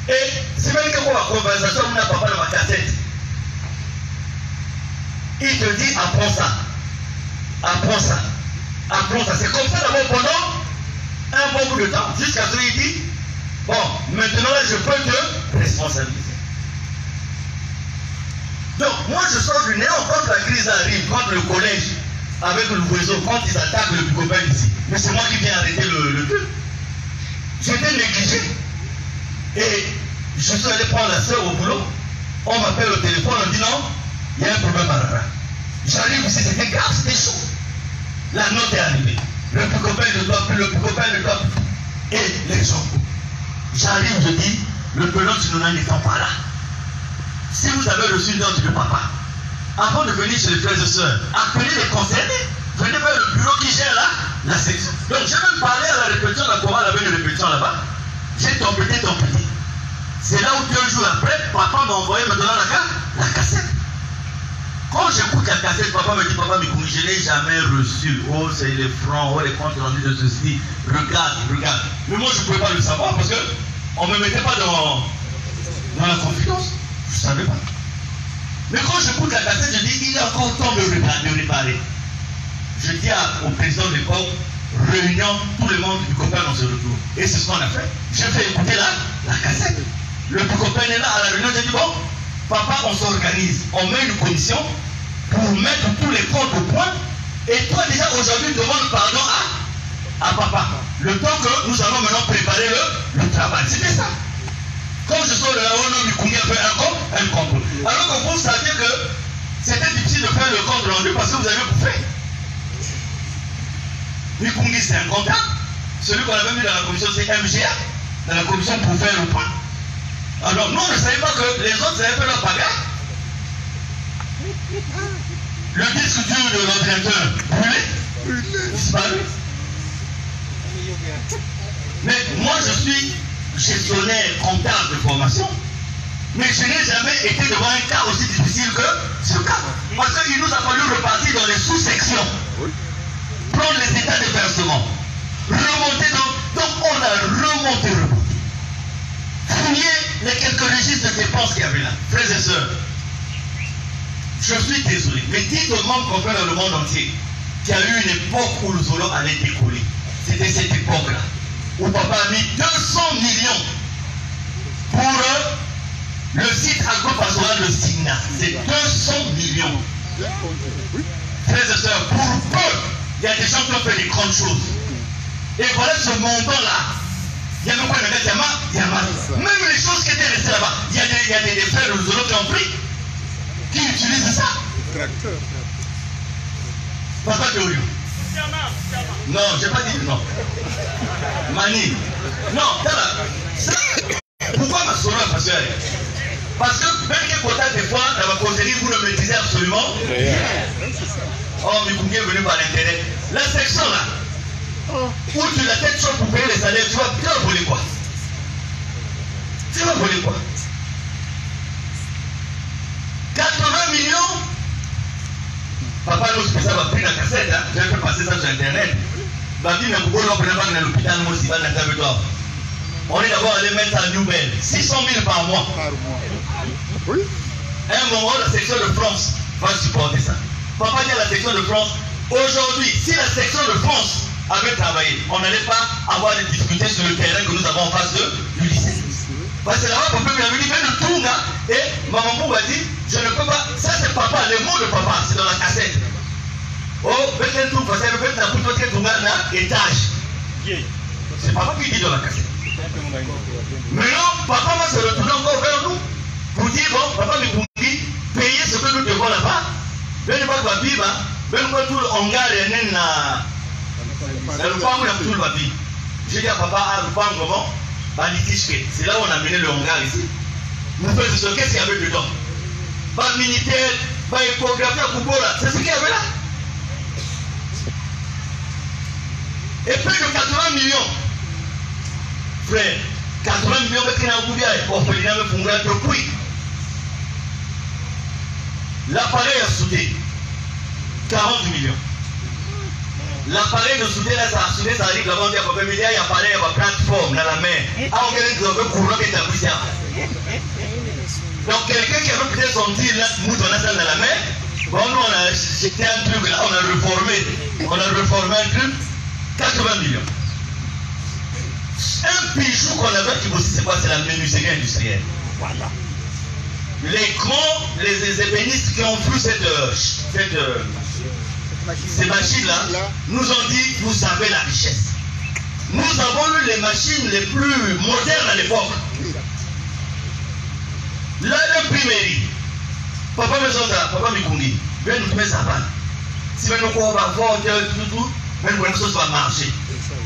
S1: Et c'est même que pour la conversation, on a papa dans ma cassette. Il te dit, apprends ça. Apprends ça. Apprends ça. C'est comme ça d'abord pendant un bon bout de temps. Jusqu'à ce qu'il dit, bon, maintenant là, je peux te responsabiliser. Donc, moi, je sors du néant quand la crise arrive, quand le collège, avec le réseau, quand ils attaquent le copain ici. Mais c'est moi qui viens arrêter le truc. J'étais négligé. Et je suis allé prendre la soeur au boulot. On m'appelle au téléphone, on dit non, il y a un problème à Rara. J'arrive ici, c'était grave, c'était chaud. La note est arrivée. Le plus copain ne doit plus, le plus copain ne doit plus. Et les gens. J'arrive, je dis, le pelot de Nounan n'étant pas là. Si vous avez reçu une note de papa, avant de venir chez les frères et sœurs, appelez les concernés. Venez vers le bureau qui gère là, la section. Donc j'ai même parlé à la répétition, la chorale avait une répétition là-bas. J'ai tempêté. C'est là où 2 jours après, papa m'a envoyé maintenant la cassette. Quand j'écoute la cassette, papa me dit, papa, mais je n'ai jamais reçu. Oh, c'est les francs, oh, les comptes rendus de ceci. Regarde. Mais moi, je ne pouvais pas le savoir parce qu'on ne me mettait pas dans la confidence. Je ne savais pas. Mais quand j'écoute la cassette, je dis, il est encore temps de réparer. Je dis au président de l'époque, réunion, tout le monde du copain, on se retrouve. Et c'est ce qu'on a fait. J'ai fait écouter la cassette. Le copain est là à la réunion, j'ai dit, bon, papa, on s'organise. On met une commission pour mettre tous les comptes au point. Et toi, déjà, aujourd'hui, demande pardon à papa. Le temps que nous allons maintenant préparer le travail. C'était ça. Quand je sors de là, on a Mikungi a fait un compte. Alors que vous saviez que c'était difficile de faire le compte rendu parce que vous avez bouffé. Mikungi, c'est un comptable. Celui qu'on avait mis dans la commission, c'est MGA. Dans la commission pour faire le point. Alors nous, on ne savait pas que les autres avaient fait leur bagarre. Le disque dur de l'ordinateur brûlé, disparu. Mais moi, je suis gestionnaire comptable de formation, mais je n'ai jamais été devant un cas aussi difficile que ce cas. Parce qu'il nous a fallu repartir dans les sous-sections, prendre les états de versement, remonter donc on a remonté. Fouiller les quelques registres de dépenses qu'il y avait là. Frères et sœurs, je suis désolé, mais dites aux membres qu'on fait dans le monde entier qu'il y a eu une époque où le Zolo allait décoller. C'était cette époque-là, où papa a mis 200 millions pour le site agro-pastoral de Signa. C'est 200 millions. Frères et sœurs, pour peu, il y a des gens qui ont fait des grandes choses. Et voilà ce montant-là. Il y a même quoi même les choses qui étaient restées là-bas, il y a des frères de Zolo qui ont pris, qui utilisent ça. Papa Théorio. Non, je n'ai pas dit non. Mani. Non, ça, pourquoi ma soeur parce que même que côté des fois, dans ma conseillerie, vous le maîtrisez absolument. Oh, mais vous est venu par l'intérêt. La section là, où tu la tête chaude pour payer les salaires, tu vas voler quoi? Tu vas voler quoi? 80 millions. Papa nous ça va prendre la cassette, hein? J'ai fait passer ça sur internet. On est d'abord allé mettre à Nouvelle 600 000 par mois. Oui. À un moment, la section de France va supporter ça. Papa dit à la section de France, aujourd'hui, si la section de France avait travaillé, on n'allait pas avoir des difficultés sur le terrain que nous avons en face du lycée. Parce que là-bas, papa m'avait dit, mais le tour là, et maman m'a dit, je ne peux pas, ça c'est papa, les mots de papa, c'est dans la cassette. Oh, faites un tour, parce que faites la bouche de ton étage. C'est papa qui dit dans la cassette. Maintenant, papa va se retourner encore vers nous pour dire, bon, papa me dit, payez ce que nous devons là-bas. Venez voir la Bible, venez voir tout le hangar et le pan où il y a tout le papier. J'ai dit à papa, le pan comment? C'est là où on a mené le hangar ici. Nous faisons qu'est-ce qu'il y avait dedans? Pas militaire, pas échographie à Kubola, c'est ce qu'il y avait là. Et plus de 80 millions. Frère, 80 millions qui n'ont pas depuis. L'appareil a soudé 40 millions. L'appareil de soudé là, ça a soudé, ça arrive là-bas, on dit à peu près, il y a un appareil, il y a une plateforme dans la mer. Ah, on gagne un courant qui est établi. Donc quelqu'un qui avait peut-être son tir là, nous on a ça dans la mer. Bon, nous on a jeté un truc là, on a reformé un truc, 80 millions. Un bijou qu'on avait qui aussi, c'est quoi? C'est la menuiserie industrielle. Voilà. Les ébénistes qui ont vu ces machines-là nous ont dit, vous avez la richesse. Nous avons eu les machines les plus modernes à l'époque. Là, l'imprimerie. Papa me dit, papa me dit, viens nous mettre ça va. Si maintenant on va voir tout, même quand chose va marcher.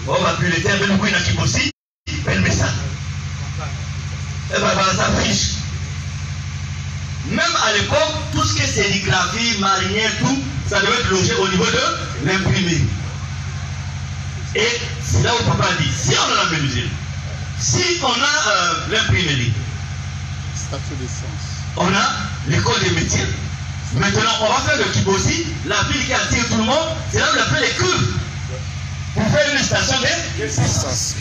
S1: On va plus le terre, même quand il aussi, ben mais ça. Et ben ça fiche. Même à l'époque, tout ce qui est sérigraphie, marinière, tout, ça devait être logé au niveau de l'imprimerie. Et c'est là où papa dit, si on a la mesure, si on a l'imprimerie, on a l'école des métiers. Maintenant, on va faire le Kibosi, la ville qui attire tout le monde, c'est là où on a fait les cuves pour faire une station d'essence.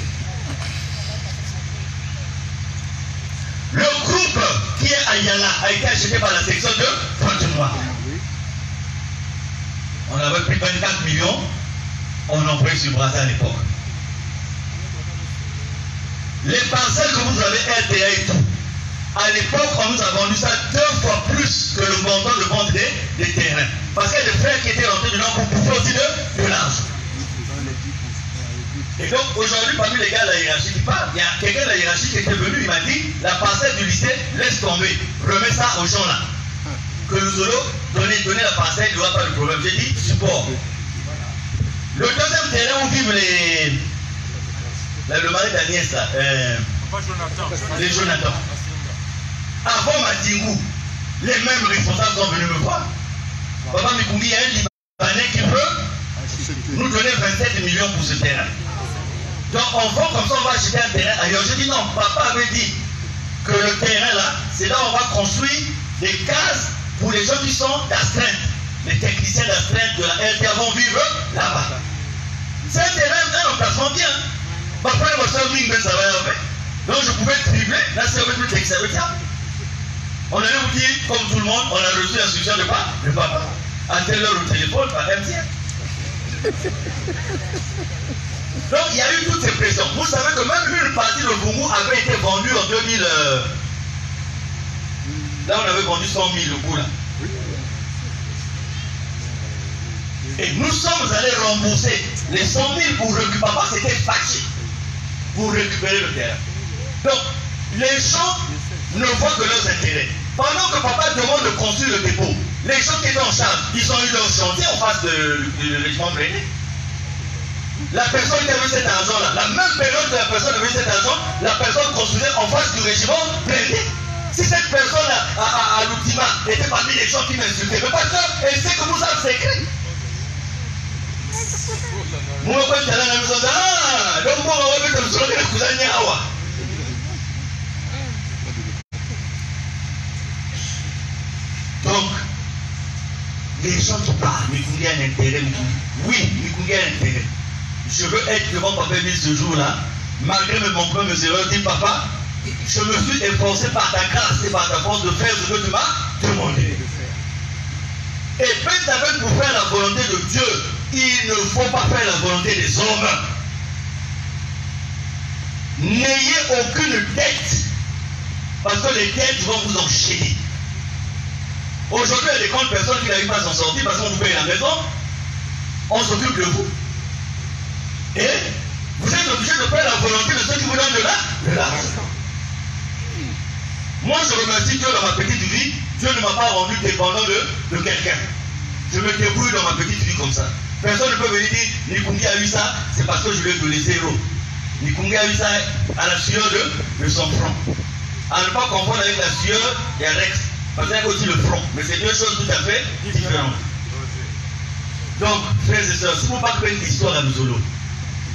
S1: Le groupe qui est à Yala a été acheté par la section de Fontenoy. On avait pris 24 millions, on envoyait sur Brazza à l'époque. Les parcelles que vous avez RTA et tout, à l'époque, on nous a vendu ça 2 fois plus que le montant de vente des terrains. Parce qu'il y a des frères qui étaient rentrés dedans pour bouffer aussi de l'argent. Et donc, aujourd'hui, parmi les gars de la hiérarchie qui parlent, il y a quelqu'un de la hiérarchie qui était venu, il m'a dit, la parcelle du lycée, laisse tomber, remets ça aux gens là. Que le Zolo, donnez la parcelle, il n'y aura pas de problème. J'ai dit, support. Le deuxième terrain où vivent le mari d'Agnès là, les Jonathan. Avant Matingou, les mêmes responsables sont venus me voir. Papa Mikungi, il y a un Libanais qui veut nous donner 27 millions pour ce terrain. Donc on vend comme ça, on va acheter un terrain ailleurs. Je dis non, papa avait dit que le terrain là, c'est là où on va construire des cases pour les gens qui sont d'astreinte. Les techniciens d'astreinte de la LTA vont vivre là-bas. C'est un terrain, un emplacement bien. Papa et ma soeur Ming Ben Savaya avec. Donc je pouvais tripler, là c'est avec le texte. On allait vous dire, comme tout le monde, on a reçu l'instruction de papa. À telle heure au téléphone, par MTN. Donc il y a eu toutes ces pressions. Vous savez que même une partie de Bungu avait été vendue en 2000. Là on avait vendu 100 000 le coup là. Et nous sommes allés rembourser les 100 000 pour récupérer. Papa s'était fâché pour récupérer le terrain. Donc les gens ne voient que leurs intérêts. Pendant que papa demande de construire le dépôt, les gens qui étaient en charge, ils ont eu leur chantier en face du régiment Bréné. La personne qui avait cet argent-là, la même période que la personne avait cet argent, la personne construisait en face du régiment Bréné. Si cette personne à l'ultima était parmi les gens qui m'insultaient, mais parce qu'elle sait que vous avez secret. Moi, quand tu es à la maison, donc moi, on va mettre le soleil de Kouzaniawa. Donc, les gens qui parlent, Mikungi a un intérêt, oui, Mikungi a un intérêt. Je veux être devant Papa Mille ce jour-là, malgré mes manquements, mes erreurs, dit papa, je me suis efforcé par ta grâce et par ta force de faire ce que tu m'as demandé. Et peut-être pour faire la volonté de Dieu, il ne faut pas faire la volonté des hommes. N'ayez aucune dette, parce que les dettes vont vous enchaîner. Aujourd'hui, il y a des grandes personnes qui n'arrivent pas à s'en sortir parce qu'on vous paye la maison, on s'occupe de vous. Et vous êtes obligé de faire la volonté de ceux qui vous donnent de l'argent. Moi, je remercie Dieu dans ma petite vie. Dieu ne m'a pas rendu dépendant de quelqu'un. Je me débrouille dans ma petite vie comme ça. Personne ne peut venir dire Nikungi a eu ça, c'est parce que je lui ai donné 0. Nikungi a eu ça à la sueur de son front. À ne pas confondre avec la sueur des Rex. Parce qu'il y a aussi le front. Mais c'est deux choses tout à fait différentes. Donc, frères et sœurs, si vous parlez une histoire à Muzolo,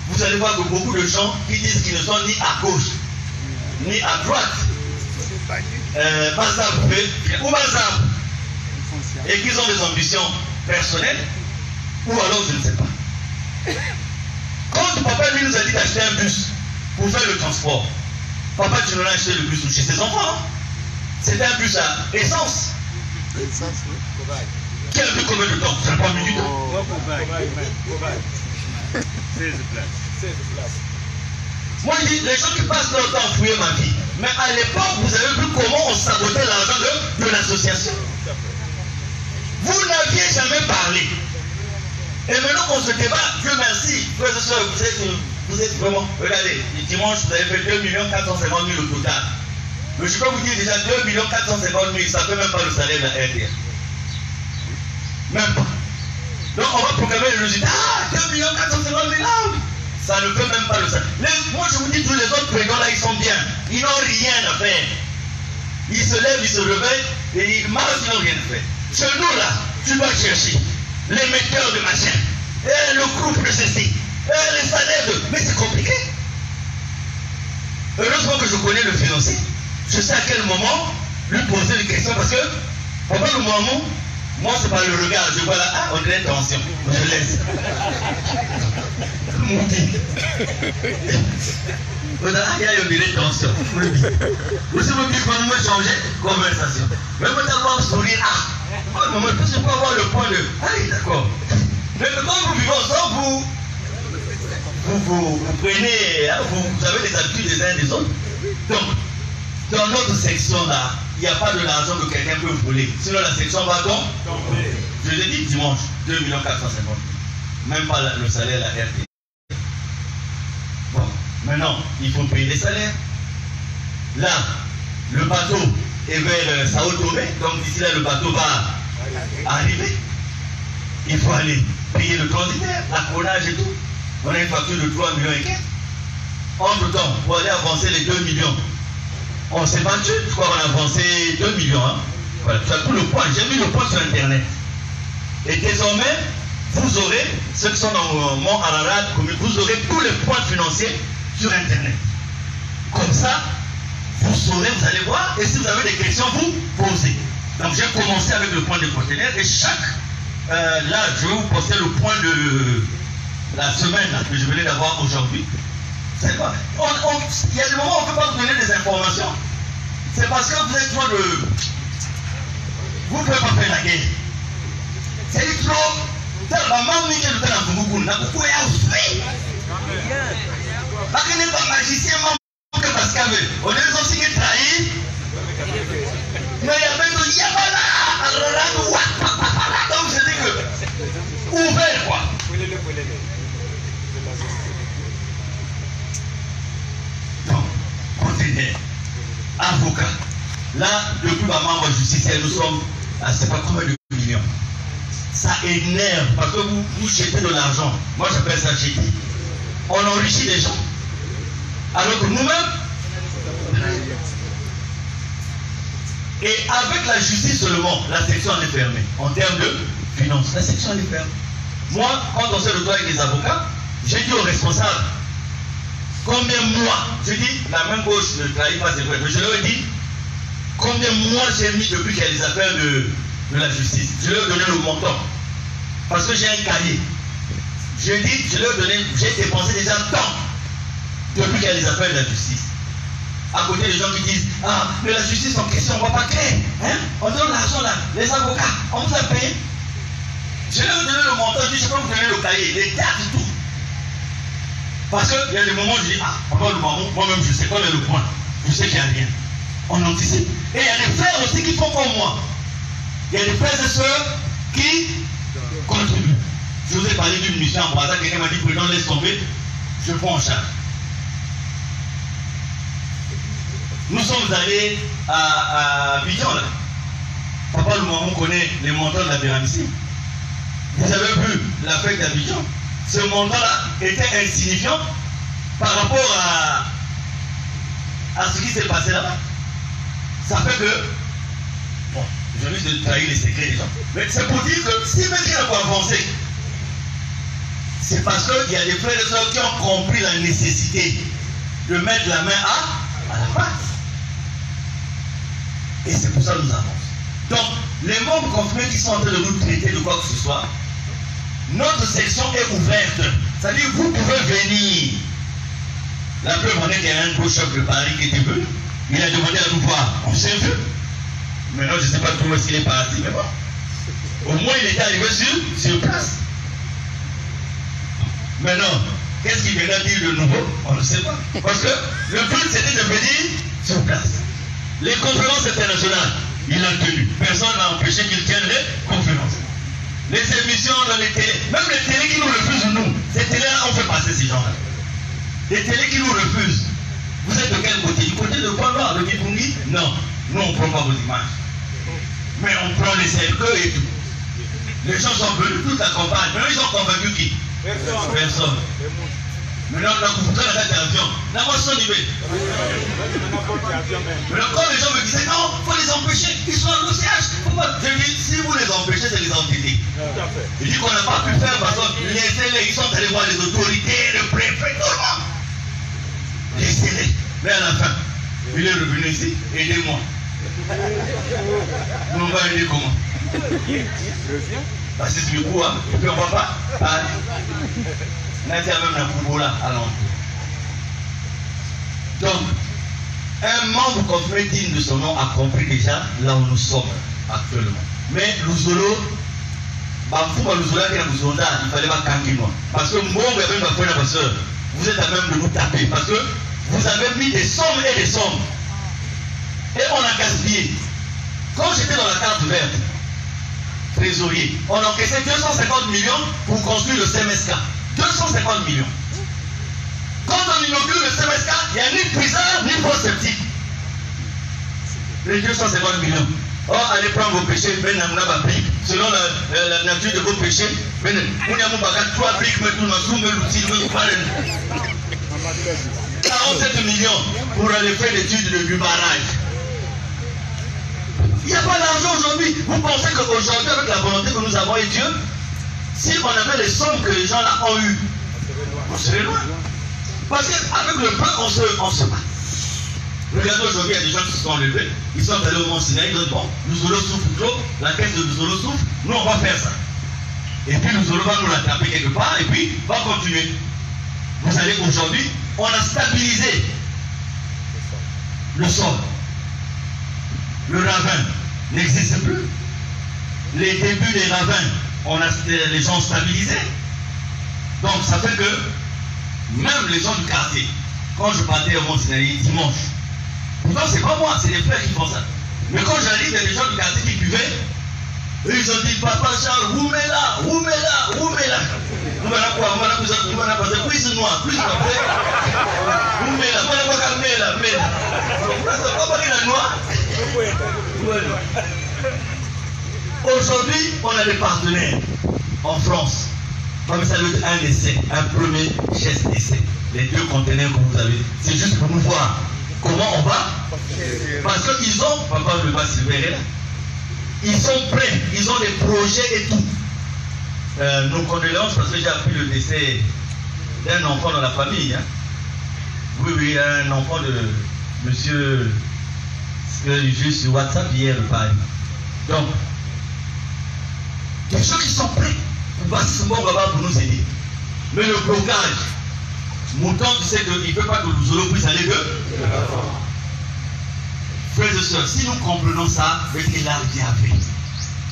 S1: vous allez voir que beaucoup de gens qui disent qu'ils ne sont ni à gauche, ni à droite, ou Mazab, et qu'ils ont des ambitions personnelles, ou alors je ne sais pas. Quand papa lui nous a dit d'acheter un bus pour faire le transport, papa tu nous as acheté le bus chez ses enfants, hein? C'était un bus à essence. Qui a vu combien de temps? Ça n'a pas mis du temps. 16 places. Moi je dis, les gens qui passent leur temps à fouiller ma vie, mais à l'époque vous avez vu comment on sabotait l'argent de l'association. Vous n'aviez jamais parlé. Et maintenant qu'on se débat, Dieu merci, frères et sœurs, vous êtes vraiment, regardez, dimanche vous avez fait 2 450 000 au total. Mais je peux vous dire déjà 2 450 000, ça ne fait même pas le salaire de la RTL. Même pas. Donc on va proclamer le résultat. Ah, 2 450 000 là. Ça ne fait même pas le salaire. Moi je vous dis, tous les autres présidents là, ils sont bien. Ils n'ont rien à faire. Ils se lèvent, ils se réveillent et ils marchent, ils n'ont rien à faire. Chez nous là, tu dois chercher l'émetteur de machin, et le groupe de ceci, et les salaires de... Mais c'est compliqué. Heureusement que je connais le financier. Je sais à quel moment lui poser des questions parce que, pendant le moment, moi c'est pas le regard, je vois là, ah, on dirait tension, je laisse. Mon dit. On dirait tension. Vous savez que quand nous changer conversation. Mais vous allez sourire, ah, non, mais je peux avoir le point de, ah, d'accord. Mais quand vous vivez ensemble, vous prenez, hein, vous avez les habitudes des uns des autres. Donc, dans notre section là, il n'y a pas de l'argent que quelqu'un peut voler. Sinon la section va tomber. Je l'ai dit dimanche, 2 450 000. Même pas le salaire de la RT. Bon, maintenant, il faut payer les salaires. Là, le bateau est vers Sao Tomé. Donc d'ici là, le bateau va arriver. Il faut aller payer le transitaire, l'accordage et tout. On a une facture de 3 millions et quelques. Entre-temps, pour aller avancer les 2 millions, on s'est battu, je crois qu'on a avancé 2 millions. Hein. Voilà, tu as tout le point, j'ai mis le point sur Internet. Et désormais, vous aurez, ceux qui sont dans Mont Ararat, vous aurez tous les points financiers sur Internet. Comme ça, vous saurez, vous allez voir, et si vous avez des questions, vous posez. Donc j'ai commencé avec le point de conteneur, et là, je vais vous poster le point de la semaine là, que je venais d'avoir aujourd'hui. C'est quoi? Il y a des moments où on ne peut pas vous donner des informations. C'est parce que vous êtes trop de... Vous ne pouvez pas faire la guerre. C'est trop... Maman dit que vous êtes dans Fougougou. Vous pouvez faire. Parce que n'est pas magicien, parce qu'on est aussi qui trahit. Mais il y avait le Yabala. Donc je dis que... Ouvert quoi. Donc, conteneur, avocat. Là, depuis ma membre justicière, nous sommes à c'est pas combien de millions. Ça énerve parce que vous jetez de l'argent. Moi, j'appelle ça jeter. On enrichit les gens. Alors que nous-mêmes, et avec la justice seulement, la section est fermée. En termes de finances, la section est fermée. Moi, quand on s'est retrouvé avec les avocats, j'ai dit aux responsables, combien mois, je dis, la main gauche ne trahit pas, c'est vrai, mais je leur ai dit, combien mois j'ai mis depuis qu'il y a les affaires de la justice. Je leur ai donné le montant. Parce que j'ai un cahier. Je dis, je leur ai donné, j'ai dépensé déjà tant depuis qu'il y a les affaires de la justice. À côté des gens qui disent, ah, mais la justice en question, on ne va pas créer. Hein? On donne l'argent là, les avocats, on vous a payé. Je leur ai donné le montant, je dis, je peux vous donner le cahier, les dates et tout. Parce qu'il y a des moments où je dis, ah, moi-même je sais quoi le point. Je sais qu'il n'y a rien. On anticipe. Et il y a des frères aussi qui font comme moi. Il y a des frères et sœurs qui contribuent. Je vous ai parlé d'une mission en Brazza, quelqu'un m'a dit, président, laisse tomber, je prends en charge. Nous sommes allés à Abidjan là. Papa le maman connaît les montants de la pyramide. Vous avez vu la fête d'Abidjan. Ce montant-là était insignifiant par rapport à ce qui s'est passé là-bas. Ça fait que, bon, je risque de trahir les secrets des gens. Mais c'est pour dire que si quelqu'un a avancé, c'est parce qu'il y a des frères et sœurs qui ont compris la nécessité de mettre la main à la pâte. Et c'est pour ça que nous avançons. Donc, les membres confirmés qui sont en train de nous traiter de quoi que ce soit, notre section est ouverte. C'est-à-dire vous pouvez venir. La preuve en est qu'il y a un gros chef de Paris qui était venu. Il a demandé à nous voir. On s'est vu. Maintenant, je ne sais pas comment est-ce qu'il est parti, mais bon. Au moins, il était arrivé sur place. Maintenant, qu'est-ce qu'il viendra dire de nouveau? On ne sait pas. Parce que le but, c'était de venir sur place. Les conférences internationales, il a tenu. Personne n'a empêché qu'il tienne les conférences. Les émissions dans les télés, même les télés qui nous refusent, nous, ces télés-là, on fait passer ces gens-là. Les télés qui nous refusent, Vous êtes de quel côté? Du côté de Pointe-Noire, de Kibungi? Non, nous on ne prend pas vos images. Mais on prend les cercueils et tout. Les gens sont venus, toute la campagne. Mais ils ont convaincu qui? Personne. Maintenant, on a couvert la date d'avion. La moisson du bébé. Maintenant, quand les gens me disaient non, il faut les empêcher, ils sont à l'OCH. Je dis, si vous les empêchez, c'est les entités. Il dit qu'on n'a pas pu faire parce que laissez-les, ils sont allés voir les autorités, le préfet, tout le monde. Laissez-les. Mais à la fin, il est revenu ici, aidez-moi. Nous, on va aider comment? Parce que c'est du coup, hein, et puis on ne va pas. Même la donc, un membre confirmé digne de son nom a compris déjà là où nous sommes actuellement. Mais Luzolo, il fallait pas canquer moi. Parce que moi, vous êtes à même de nous taper. Parce que vous avez mis des sommes et des sommes. Et on a gaspillé. Quand j'étais dans la carte verte, trésorier, on encaissait 250 millions pour construire le CMSK. 250 millions. Quand on inaugure le CMSK, il n'y a ni prison ni fosse septique. Les 250 millions. Or, allez prendre vos péchés, selon la nature de vos péchés. 47 millions pour aller faire l'étude du barrage. Il n'y a pas d'argent aujourd'hui. Vous pensez qu'aujourd'hui, avec la volonté que nous avons et Dieu, si on avait les sommes que les gens là ont eues, on serait loin. Parce qu'avec le pain, on se bat. Regardez aujourd'hui, il y a des gens qui se sont levés, ils sont allés au Mont Sinaï, ils disent bon, Luzolo souffre trop, la caisse de Luzolo souffre, nous on va faire ça. Et puis Luzolo va nous l'attraper quelque part et puis va continuer. Vous savez qu'aujourd'hui, on a stabilisé le sol. Le ravin n'existe plus. Les débuts des ravins, les gens ont stabilisé. Donc ça fait que même les gens du quartier, quand je partais au Mont Sinaï dimanche, pourtant c'est pas moi, c'est les frères qui font ça. Mais quand j'arrive, il y a des gens du quartier qui buvaient, et ils ont dit, Papa Charles, roumez-la. Aujourd'hui, on a des partenaires en France. Comme ça, un essai, un premier geste d'essai. Les 2 conteneurs que vous avez, c'est juste pour nous voir comment on va. Parce qu'ils ont, papa ne va se verrer là. Ils sont prêts, ils ont des projets et tout. Nos condoléances parce que j'ai appris le décès d'un enfant dans la famille. Hein. Oui, un enfant de monsieur, juste sur WhatsApp hier le Paris. Donc, il y a ceux qui sont prêts pour nous aider. Mais le blocage, Mouton, tu sais qu'il ne veut pas que Luzolo puisse aller de frères et sœurs, si nous comprenons ça, c'est là qui a fait.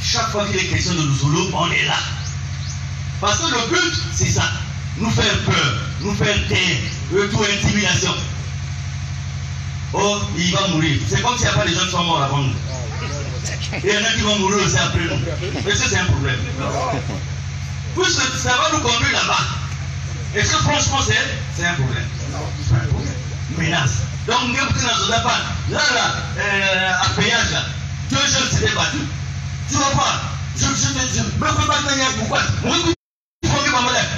S1: Chaque fois qu'il est question de Luzolo, on est là. Parce que le but, c'est ça. Nous faire peur, nous faire taire, tout intimidation. Oh, il va mourir. C'est comme s'il n'y a pas des gens qui sont morts avant nous. Et il y en a qui vont mourir aussi après nous. Mais ça, c'est un problème. Puisque ça va nous conduire là-bas. Est-ce que franchement, c'est un problème? C'est un problème. Menace. Donc, nous sommes là, à péage, là, 2 jeunes s'étaient battus. Tu vas voir, je me fais pas tenir pourquoi?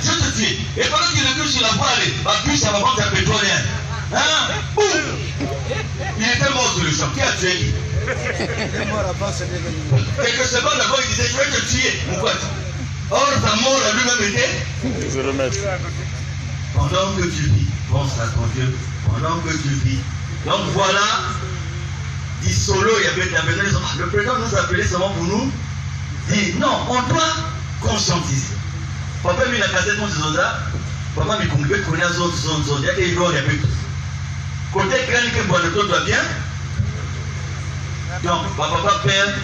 S1: Je te tue. Et pendant qu'il recule sur la voie, ça va prendre un pétrole. Hein? Il était mort sur le champ. Qui a tué qui? Quelques secondes avant, il disait, je vais te tuer, mon pote. Or, sa mort a lui-même été. Pendant que tu vis, pense à ton Dieu, pendant que tu vis. Donc voilà, dit Solo, il y avait le président nous appelait seulement pour nous dire non, on doit conscientiser. Papa mis la cassette mon Zoza, papa m'a congrès qu'on a zone, et il doit y avoir tout. Côté crâne que Bonato doit bien. Donc, papa père,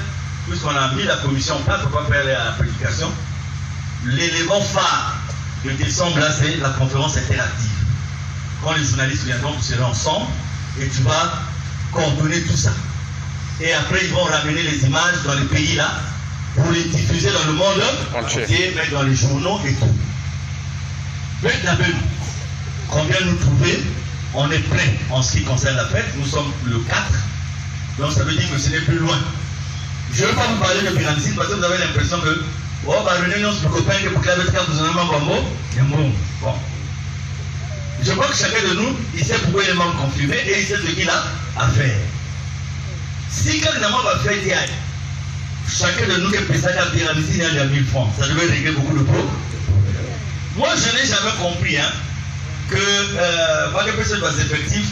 S1: puisqu'on a mis la commission en place, papa père la prédication, l'élément phare de décembre là, c'est la conférence interactive. Quand les journalistes viendront, vous serez ensemble et tu vas coordonner tout ça. Et après, ils vont ramener les images dans les pays là pour les diffuser dans le monde entier, mettre dans les journaux et tout. Mais d'abord, qu'on vient nous trouver on est prêt en ce qui concerne la fête. Nous sommes le 4. Donc ça veut dire que ce n'est plus loin. Je ne veux pas vous parler de Piramide parce que vous avez l'impression que oh, bah, René, non, c'est le copain que pour que la bête vous en avez un mot. Bon. Je crois que chacun de nous, il sait pourquoi il est membre confirmé et il sait ce qu'il a à faire. Si quelqu'un va faire des chacun de nous qui est président à Pyramide, il a 1000 francs. Ça devait régler beaucoup de problèmes. Moi, je n'ai jamais compris que Vague personne va s'effectif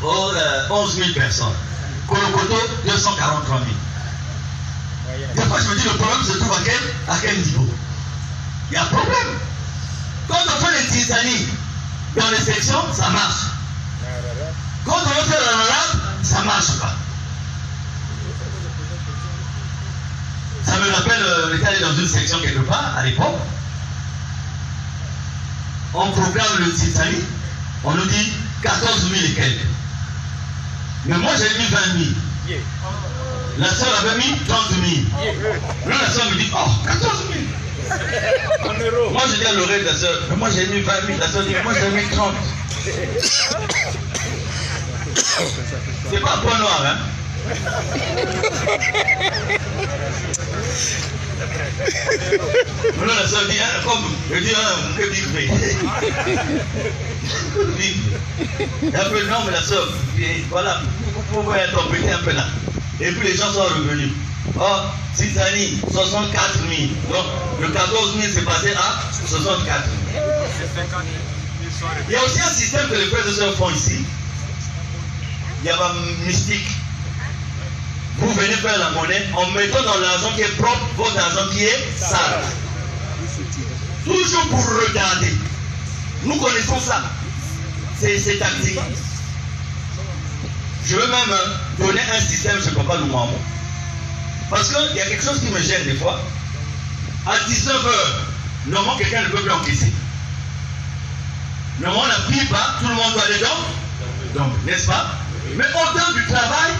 S1: 11 000 personnes. Kolokoto, 243 000. Des fois, je me dis, le problème se trouve à quel niveau? Il y a un problème. Quand on fait les tisanies dans les sections, ça marche. Quand on fait la rade, ça ne marche pas. Ça me rappelle, j'étais allé dans une section quelque part, à l'époque. On programme le tisani, on nous dit 14 000 et quelques. Mais moi, j'ai mis 20 000. La soeur avait mis 30 000. Là, la soeur me dit, oh, 14 000. Moi, je dis à l'oreille de la soeur, mais moi, j'ai mis 20 000. La soeur dit, moi, j'ai mis 30. C'est pas un point noir, hein. Maintenant, la soeur dit, comme je dis, que vivre. Un peu non, mais la soeur, voilà, vous pouvez interpréter un peu là. Et puis les gens sont revenus. Oh, Titani, 64 000. Donc, le 14 000 c'est passé à 64 000. Il y a aussi un système que les frères et sœurs font ici. Il y a un mystique. Vous venez faire la monnaie en mettant dans l'argent qui est propre, votre argent qui est sale. Toujours pour regarder. Nous connaissons ça. C'est tactique. Je veux même donner un système, je ne peux pas nous mentir. Parce qu'il y a quelque chose qui me gêne des fois. À 19h, normalement quelqu'un ne peut plus encaisser. Normalement on n'appuie pas, tout le monde doit aller donc, n'est-ce pas? Mais on donne du travail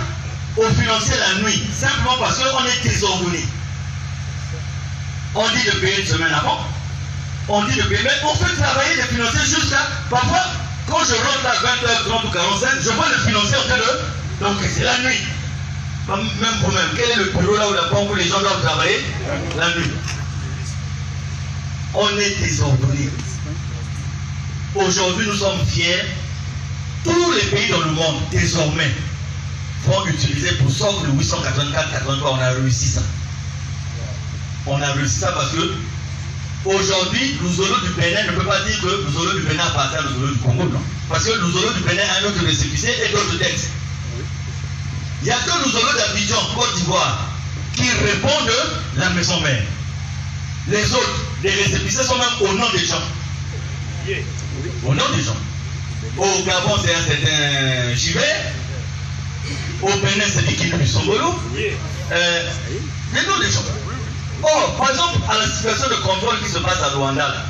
S1: aux financiers la nuit, simplement parce qu'on est désordonné. On dit de payer une semaine avant, on dit de payer, mais on fait travailler les financiers jusqu'à, parfois, quand je rentre à 20h30 ou 45, je vois le financier en train de, donc c'est la nuit. Même problème, quel est le bureau là où la banque où les gens doivent travailler? La nuit. On est désordonné. Aujourd'hui, nous sommes fiers. Tous les pays dans le monde, désormais, vont utiliser pour sortir le 884-83. On a réussi ça. On a réussi ça parce que aujourd'hui, l'Ouzolo du Bénin ne peut pas dire que l'Ouzolo du Bénin appartient à l'Ouzolo du Congo, non. Parce que l'Ouzolo du Bénin a un autre récépissé et d'autres textes. Il n'y a que l'Ouzolo d'Abidjan, Côte d'Ivoire, qui répond de la maison mère. Les autres, les récépissés sont même au nom des gens. Au nom des gens. Au Gabon, c'est un certain Gibert. Au Bénin, c'est l'équipe du Songolo. Les noms des gens. Or, par exemple, à la situation de contrôle qui se passe à Luanda,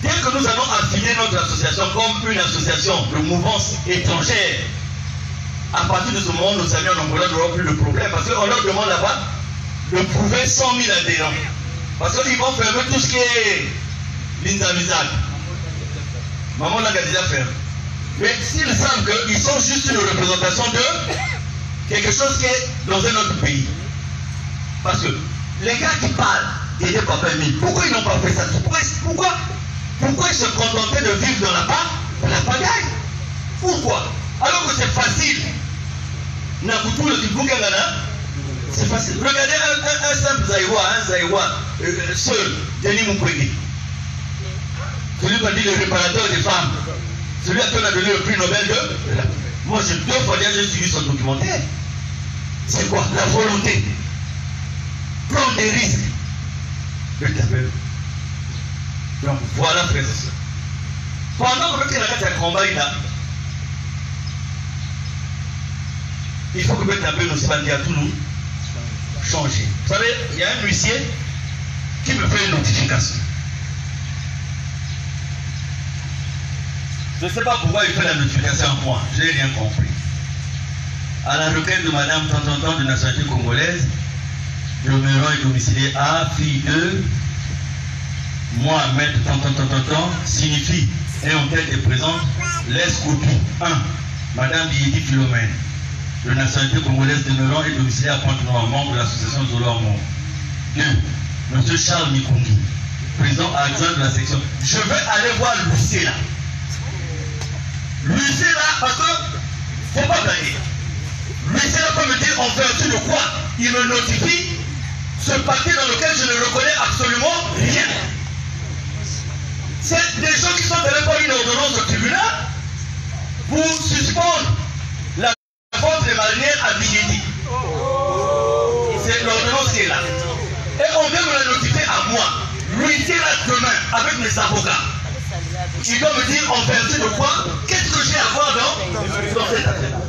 S1: dès que nous allons affilier notre association comme une association de mouvance étrangère, à partir de ce moment, nos amis en Angola n'auront plus de problème parce qu'on leur demande là-bas de prouver 100 000 adhérents. Parce qu'ils vont fermer tout ce qui est l'Inzamizal. Maman l'a déjà fait. Mais s'ils savent qu'ils sont juste une représentation de quelque chose qui est dans un autre pays. Parce que les gars qui parlent d'aider Papa Emile, pourquoi ils n'ont pas fait ça? Pourquoi ils se contentaient de vivre dans la pagaille? Pourquoi? Alors que c'est facile. C'est facile. Regardez un simple Zaïwa, seul, Denis Mukwege. Celui qui a dit le réparateur des femmes. Celui à qui on a donné le prix Nobel de... Moi, j'ai 2 fois déjà suivi son documentaire. C'est quoi? La volonté. Prendre des risques. Je t'appelle. Donc, voilà, frère et soeur. Pendant que tu as un combat, il faut que tu appelles aussi à tout nous changer. Vous savez, il y a un huissier qui me fait une notification. Je ne sais pas pourquoi il fait la notification à moi, je n'ai rien compris. À la requête de madame tant de nationalité congolaise, demeurant et domicilié à fille de Mohamed tant signifie et en tête est présente laisse copie. 1. Madame Biedi Philomène, de nationalité congolaise demeurant et domiciliaire à Pointe-Noire, membre de l'association Zolo Amour. 2. Monsieur Charles Mikungi, président adjoint de la section. Je vais aller voir Lucella. Lucella, parce que faut pas blaguer. Lucella peut me dire en vertu de quoi il me notifie ce papier dans lequel je ne reconnais absolument rien. C'est des gens qui sont allés voir une ordonnance au tribunal pour suspendre la vente des marinières à Biédi. C'est l'ordonnance qui est là. Et on vient me la notifier à moi. Lui, c'est là demain avec mes avocats. Il doit me dire en vertu de quoi, qu'est-ce que j'ai à voir dans cette affaire.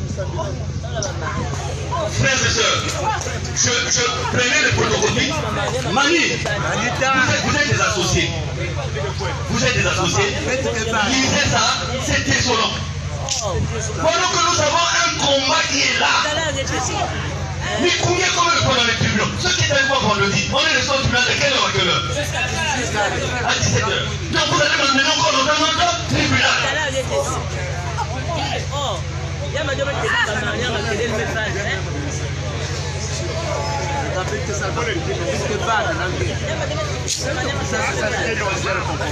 S1: Frères et sœurs, je prenais les photocopies. Mani, vous êtes des associés. Vous êtes des associés. Lisez ça, c'est désolant. Pendant que nous avons un combat qui est là. Mais combien de fois dans les tribunaux? Ceux qui étaient avec moi vendredi, on est resté au tribunal de quelle heure à quelle heure? À 17h. Donc vous allez me mener encore dans un autre tribunal.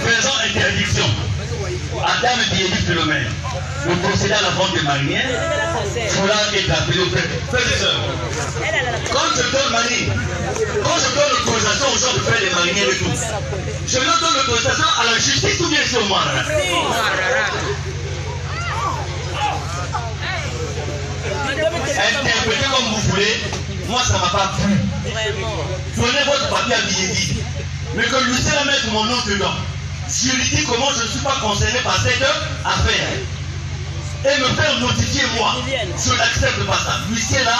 S1: Faisons interdiction à Dame Biédi Philomène de procéder à la vente des marinières. Cela est appelé au frère. Frères et sœurs, quand je donne l'autorisation aux gens de faire des marinières et tout, je leur donne l'autorisation à la justice ou bien sur moi. Interprétez comme vous voulez, moi ça ne m'a pas plu. Prenez votre papier à Biédi, mais que Lucella mette mon nom dedans. Juridiquement, je ne suis pas concerné par cette affaire. Et me faire notifier moi, je n'accepte pas ça. Lucella,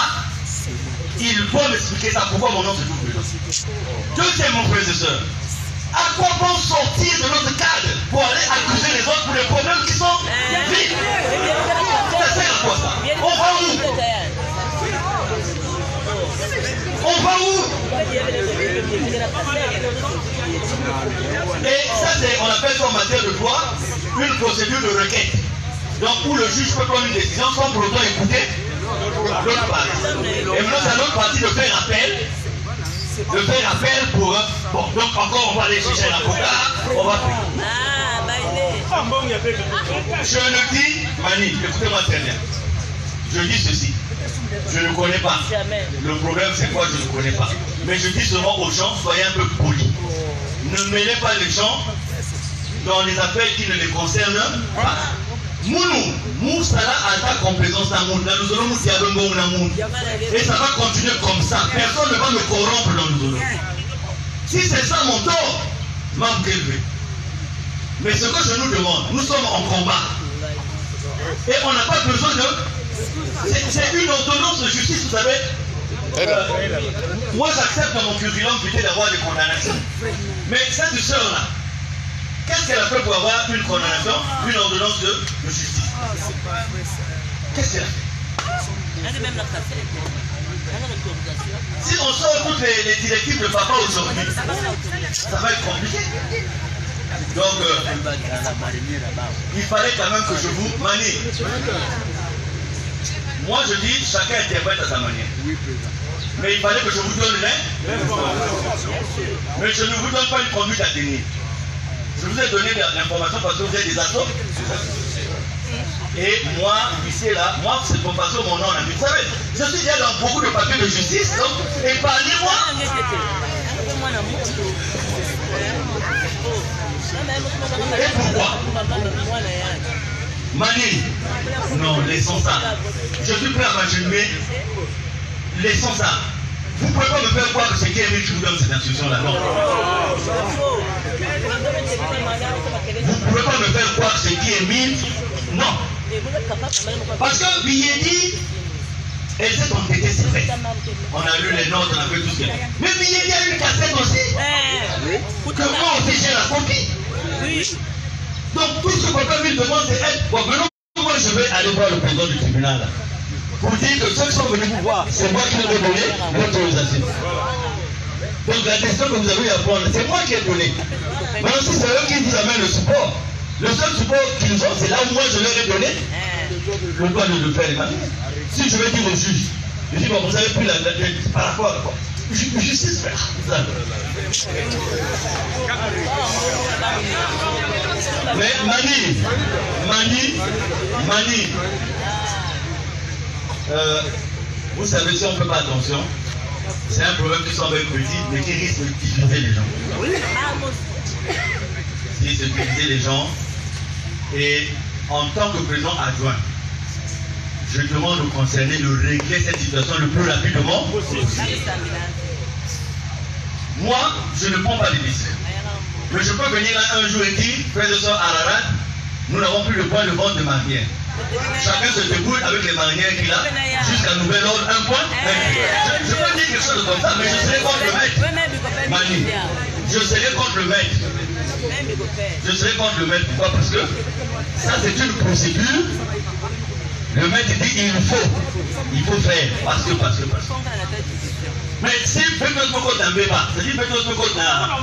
S1: il doit m'expliquer ça, pourquoi mon nom se trouve dedans. Deuxièmement, frères et sœurs, à quoi bon sortir de notre cadre pour aller accuser les autres pour les problèmes qui sont vides? Ça sert à quoi ça? On va où? On va où? Et ça, on appelle ça en matière de droit une procédure de requête. Donc, où le juge peut prendre une décision sans pour autant écouter l'autre partie. Et maintenant, c'est à l'autre partie de faire appel. De faire appel pour. Bon, donc encore, on va aller chercher un avocat. On va payer. Je le dis, Mani, écoutez-moi très bien. Je dis ceci. Je ne connais pas. Le problème, c'est quoi? Je ne connais pas. Mais je dis seulement aux gens, soyez un peu polis. Ne mêlez pas les gens dans les affaires qui ne les concernent pas. Nous, ça a ta complaisance à nous. Nous allons nous dire et ça va continuer comme ça. Personne ne va me corrompre dans nous. Si c'est ça mon tort, mais ce que je nous demande, nous sommes en combat. Et on n'a pas besoin de... C'est une ordonnance de justice, vous savez. Moi, j'accepte dans mon curriculum vitae d'avoir des condamnations. Mais cette sœur-là, qu'est-ce qu'elle a fait pour avoir une condamnation, une ordonnance de justice? Qu'est-ce qu'elle a fait? Si on sort toutes les directives de papa aujourd'hui, ça va être compliqué. Donc, il fallait quand même que je vous manie. Moi, je dis, chacun interprète à sa manière. Mais il fallait que je vous donne l'information. Mais je ne vous donne pas une conduite à tenir. Je vous ai donné l'information parce que vous êtes des assos. Et moi, ici et là, moi, c'est pour passer mon nom. Vous savez, je suis déjà dans beaucoup de papiers de justice, donc épargnez-moi. Et pourquoi? Mani, non, laissons ça. Je suis prêt à m'agenouiller. Laissons ça. Vous ne pouvez pas me faire croire que c'est qui qui vous donne cette instruction-là, non. Vous ne pouvez pas me faire croire que c'est qui Emile. Non. Parce que Biédi, elle s'est entêtée, c'est vrai. On a lu les notes, on a fait tout ce qu'il y a. Mais Biédi a eu une cassette aussi. Que moi aussi j'ai la copie. Donc tout ce que papa lui demande, c'est elle. Bon, maintenant, moi je vais aller voir le président du tribunal là, pour dire que ceux qui sont venus vous voir, c'est moi qui leur ai donné l'autorisation. Donc la décision que vous avez eu à prendre, c'est moi qui ai donné. Maintenant, si c'est eux qui vous amènent le support, Le seul support qu'ils ont, c'est là où moi je leur ai donné le droit de faire les manières. Si je vais dire au juge, je dis, bon, vous avez pris la par rapport à quoi? Justice, frère. Mais Mani, vous savez, si on ne fait pas attention, c'est un problème qui semble être petit, mais qui risque de diviser les gens. Si c'est diviser les gens, et en tant que président adjoint, je demande aux concernés de régler cette situation le plus rapidement possible. Moi, je ne prends pas des décisions. Mais je peux venir là un jour et dire, frères et sœurs Ararat, nous n'avons plus le point de vente de marinières. Chacun se débrouille avec les marinières qu'il a, jusqu'à nouvel ordre, un point. Je peux dire quelque chose comme ça, mais je serai contre le maître. Mani, je serai contre le maître. Je serai contre le maître. Pourquoi? Parce que ça, c'est une procédure. Le maître dit il faut faire. Parce que. Mais si Pétos Moko n'en pas, c'est-à-dire Pétos Moko n'a.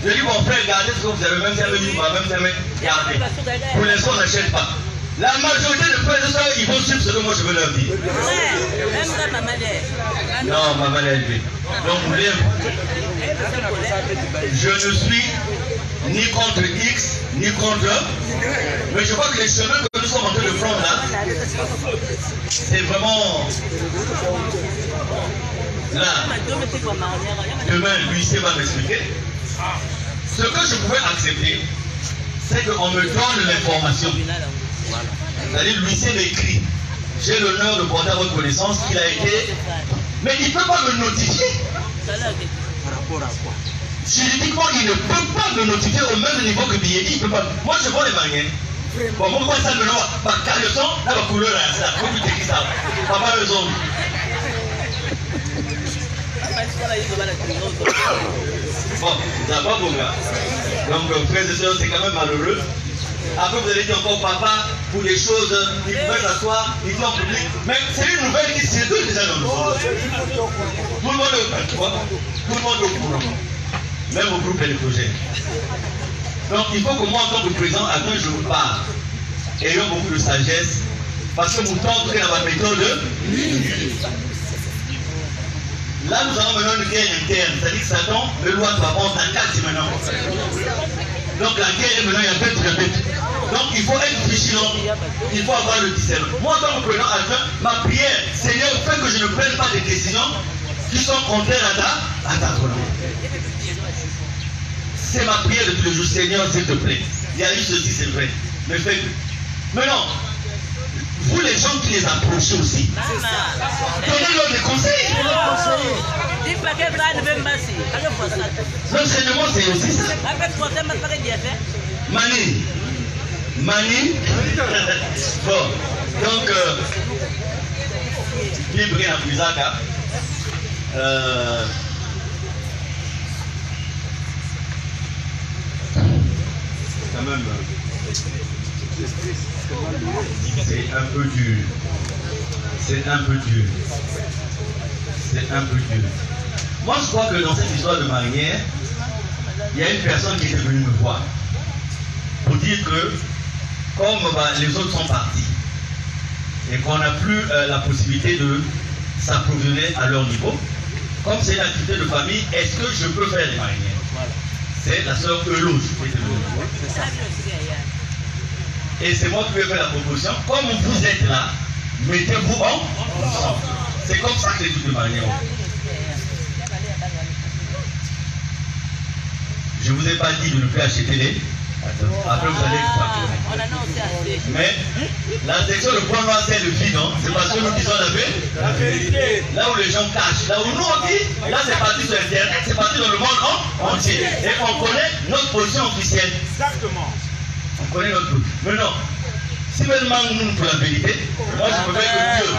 S1: Je dis mon frère, gardez ce que vous avez, même si vous même gardez. Pour l'instant, on n'achète pas. La majorité de frères et sœurs, ils vont suivre ce que moi je veux leur dire. Non, maman est élevée. Donc, vous voulez, je ne suis ni contre X, ni contre. Mais je crois que les chemins que nous sommes en train de prendre là, c'est vraiment. Là, demain, l'huissier va m'expliquer. Ce que je pouvais accepter, c'est qu'on me donne l'information. C'est-à-dire, l'huissier m'écrit. J'ai l'honneur de porter à votre connaissance qu'il a été. Mais il ne peut pas me notifier. Par rapport à quoi? Juridiquement, il ne peut pas me notifier au même niveau que Biédi. Il peut pas. Moi, je vois les manières. Bon, moi, ça me voit. Par caleçon, là, ma couleur, là, ça. Faut que tu ça. Papa, eux autres. Bon, d'abord, mon gars. Donc, frères et sœurs, c'est quand même malheureux. Après, vous allez dire encore papa pour des choses, il pouvait s'asseoir, il dit en public. Mais c'est une nouvelle qui circule déjà dans le monde. Tout le monde est au courant. Tout le monde est au courant. Même au groupe électrogène. Donc, il faut que moi, en tant que président, à quand je vous parle, ayons beaucoup de sagesse, parce que mon temps est dans ma méthode. Là, nous avons maintenant une guerre interne, c'est-à-dire que Satan, le loi va prendre un 4 maintenant. Donc la guerre est maintenant, il y a bête de bête. Donc il faut être vigilant, il faut avoir le discernement. Moi, en tant que président adjoint, ma prière, Seigneur, fais que je ne prenne pas des décisions qui sont contraires à ta volonté. C'est ma prière de tous les jours, Seigneur, s'il te plaît. Il y a eu ceci, c'est vrai. Mais fais que. Mais non, vous les gens qui les approchez aussi, donnez-leur des conseils. L'enseignement, c'est aussi ça. Mani. Bon, donc, libre à Fusaka. Quand même. C'est un peu dur. C'est un peu dur. Moi, je crois que dans cette histoire de marinière, il y a une personne qui est venue me voir pour dire que, comme les autres sont partis et qu'on n'a plus la possibilité de s'approvisionner à leur niveau, comme c'est une activité de famille, est-ce que je peux faire des marinières? Voilà. C'est la sœur Eulouche qui était venue me voir. Et c'est moi qui vais faire la proposition. Comme vous êtes là, mettez-vous ensemble. C'est comme ça que les trucs de manière. Je ne vous ai pas dit de ne plus acheter les. Après vous allez. Mais la section de point noir c'est le vide, non? C'est parce que nous disons la vérité. Là où les gens cachent, là où nous on dit, là c'est parti sur Internet, c'est parti dans le monde entier. Et on connaît notre position officielle. Exactement. On connaît notre truc. Mais non, si maintenant nous pour la vérité, moi je peux faire que Dieu.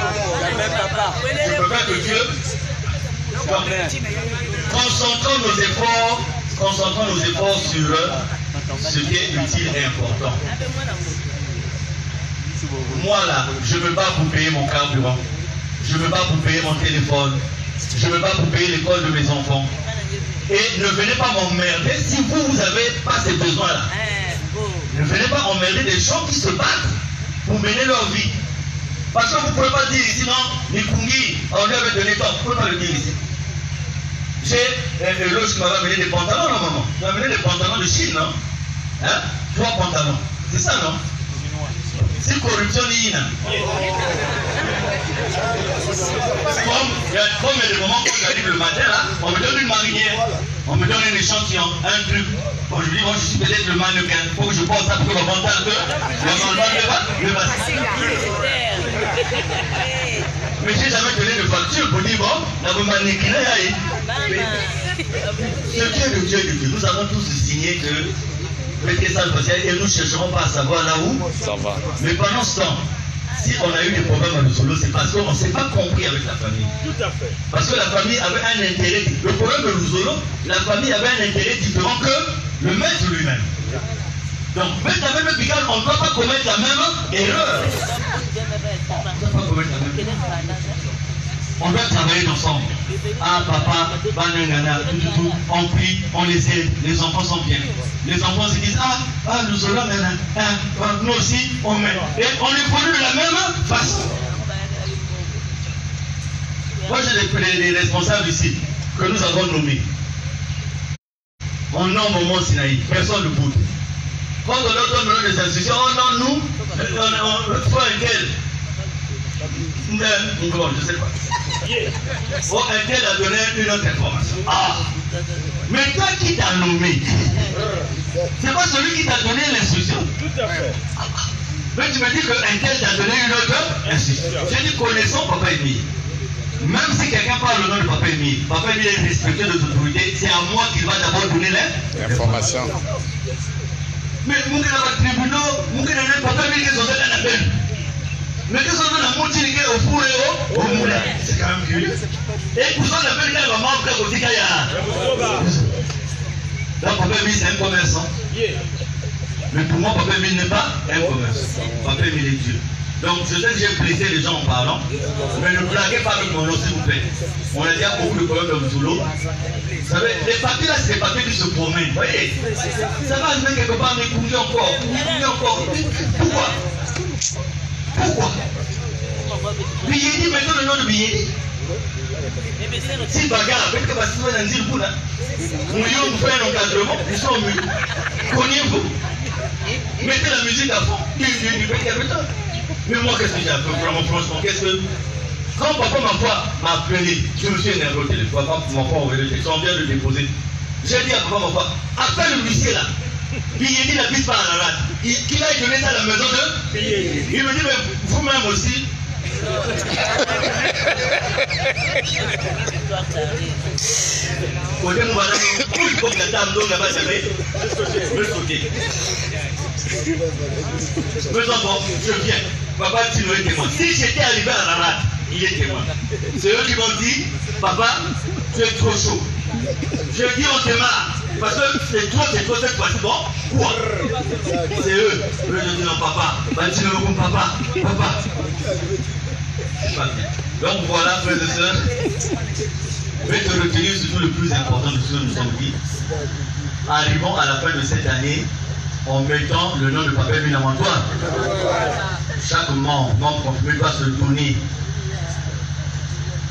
S1: Je peux faire que Dieu. Donc, concentrons nos efforts sur ce qui est utile et important. Moi là, je ne veux pas vous payer mon carburant. Je ne veux pas vous payer mon téléphone. Je ne veux pas vous payer l'école de mes enfants. Et ne venez pas m'emmerder si vous n'avez pas ces besoins-là. Ne venez pas emmerder des gens qui se battent pour mener leur vie. Parce que vous ne pouvez pas dire ici, non, Nikungi, on lui avait donné temps. Vous ne pouvez pas le dire ici. J'ai l'autre qui m'avait amené des pantalons, non, maman? Tu m'as amené des pantalons de Chine, non? Hein? 3 pantalons. C'est ça, non? C'est corruption, Nina. Comme il y a des moments quand j'arrive le matin, là, on me donne une marinière, on me donne un échantillon, un truc. Bon, je me dis, moi je suis peut-être le mannequin. Il faut que je pense ça pour que le mental ne passe. Mais j'ai jamais donné de facture pour dire, bon, la mannequin, ce qui est de Dieu, nous avons tous signé que mettez ça et nous ne chercherons pas à savoir là où ça va. Mais pendant ce temps, si on a eu des problèmes à Lusolo, c'est parce qu'on ne s'est pas compris avec la famille.
S2: Tout à fait.
S1: Parce que la famille avait un intérêt. Le problème de Lusolo, la famille avait un intérêt différent que le maître lui-même. Donc, même avec le Pical, on ne doit pas commettre la même erreur. On ne doit pas commettre la même erreur. On doit travailler ensemble. Ah, papa, banangana, tout, on prie, on les aide, les enfants sont bien. Les enfants se disent, nous allons, nous aussi, on met. Et on les produit de la même façon. Moi, j'ai des responsables ici que nous avons nommés. On nomme au Mont Sinaï, personne ne bouge. Quand on leur donne des instructions, on nomme nous, on faut un tel. Je sais pas. Oh, un tel a donné une autre information. Ah! Mais toi qui t'as nommé, c'est pas celui qui t'a donné l'instruction.
S2: Tout à fait.
S1: Mais tu me dis qu'un tel t'a donné une autre instruction. J'ai dit connaissons Papa Émile. Même si quelqu'un parle au nom de Papa Émile est respectueux de l'autorité, c'est à moi qu'il va d'abord donner l'information. Mais mon gars dans le tribunal, mon gars dans le Papa Émile qui sont dans la peine. Mais qu'est-ce qu'on a monté au four et au moulin? C'est quand même curieux. Et pour ça, on appelle les mamans au Tikaya. Donc, Papa Émile, c'est un commerçant. Mais pour moi, Papa Émile n'est pas un commerçant. Papa Émile est Dieu. Donc, je sais que j'ai blessé les gens en parlant, mais ne blaguez pas avec mon nom, s'il vous plaît. On a déjà beaucoup de problèmes de Zulu. Vous savez, les papiers là, c'est des papiers qui se promènent. Vous voyez, ça va arriver quelque part, mais couler encore. Pourquoi? Pourquoi? Biyedi, mettons le nom de Biyedi. Si bagarre, peut-être que parce que vous avez dit le coup là. Nous allons faire un encadrement, nous sommes cognez-vous. Mettez la musique à fond. Mais moi, qu'est-ce que j'ai fait? Vraiment, franchement, qu'est-ce que. Quand papa m'a appelé, je me suis énervé au téléphone. Papa m'a envoyé le texte, on vient de le déposer. J'ai dit à papa, appelle le huissier là. Biyedi n'habite pas à la rate. Qu'il a donné ça à la maison de Biyedi. Il me dit, mais vous-même aussi. Côté nous voilà, il faut que la dame donne là-bas, jamais. Me sauter. Mes enfants, je viens. Papa, tu es témoin. Si j'étais arrivé à la rate, il est témoin. C'est eux qui m'ont dit, papa, tu es trop chaud. Je dis, on démarre. Parce que c'est trop cette fois-ci. Bon, quoi? C'est eux. Eux, je dis, non, papa. Tu ne me papa. Papa. Donc voilà, frères et sœurs. Je vais te retenir surtout le plus important de ce que nous sommes dit. Arrivons à la fin de cette année en mettant le nom de Papa Émile Amantoine. Chaque membre confirmé doit se donner.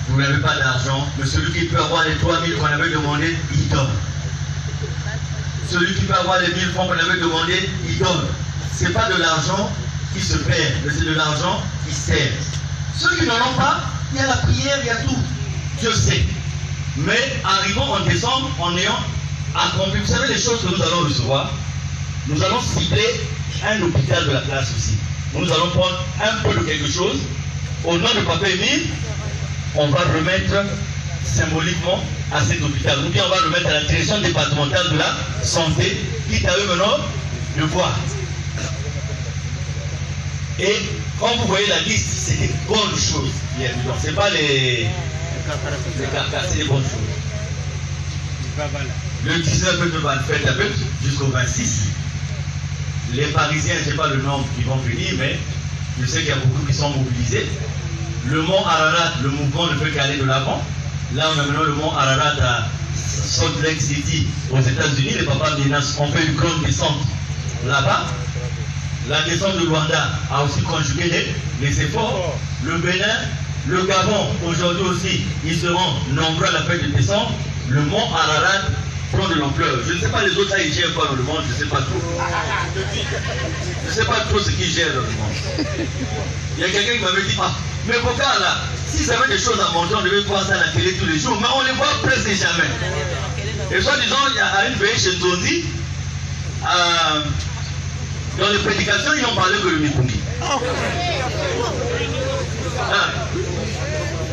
S1: Vous n'avez pas d'argent, mais celui qui peut avoir les 3 000 qu'on avait demandé, il donne. Celui qui peut avoir les 1 000 francs qu'on avait demandé, il donne. Ce n'est pas de l'argent qui se perd, mais c'est de l'argent qui sert. Ceux qui n'en ont pas, il y a la prière, il y a tout. Je sais. Mais arrivons en décembre en ayant accompli. Vous savez les choses que nous allons recevoir. Nous allons cibler un hôpital de la place aussi. Nous allons prendre un peu de quelque chose. Au nom de Papa Émile, on va remettre symboliquement à cet hôpital. Ou bien on va remettre à la direction départementale de la santé, quitte à eux maintenant de voir. Et quand vous voyez la liste, c'est des bonnes choses. Ce n'est pas les carcasses, c'est des bonnes choses. Le 19 de fête jusqu'au 26. Les Parisiens, je ne sais pas le nombre qui vont venir, mais je sais qu'il y a beaucoup qui sont mobilisés. Le mont Ararat, le mouvement ne peut qu'aller de l'avant. Là, on a maintenant le mont Ararat à Salt Lake City, aux États-Unis. Les papas Minas ont fait une grande descente là-bas. La descente de Luanda a aussi conjugué les efforts. Le Bénin, le Gabon, aujourd'hui aussi, ils seront nombreux à la fête de décembre. Le mont Ararat prend de l'ampleur. Je ne sais pas les autres, là, ils gèrent quoi dans le monde, je ne sais pas trop. Je ne sais pas trop ce qu'ils gèrent dans le monde. Il y a quelqu'un qui m'avait dit, ah, mais pourquoi là, s'ils avaient des choses à manger, on devait voir ça à la télé tous les jours, mais on ne les voit presque jamais. Et soit disant, il y a une veille chez Nzondi, dans les prédications, ils n'ont parlé que le Mikungi.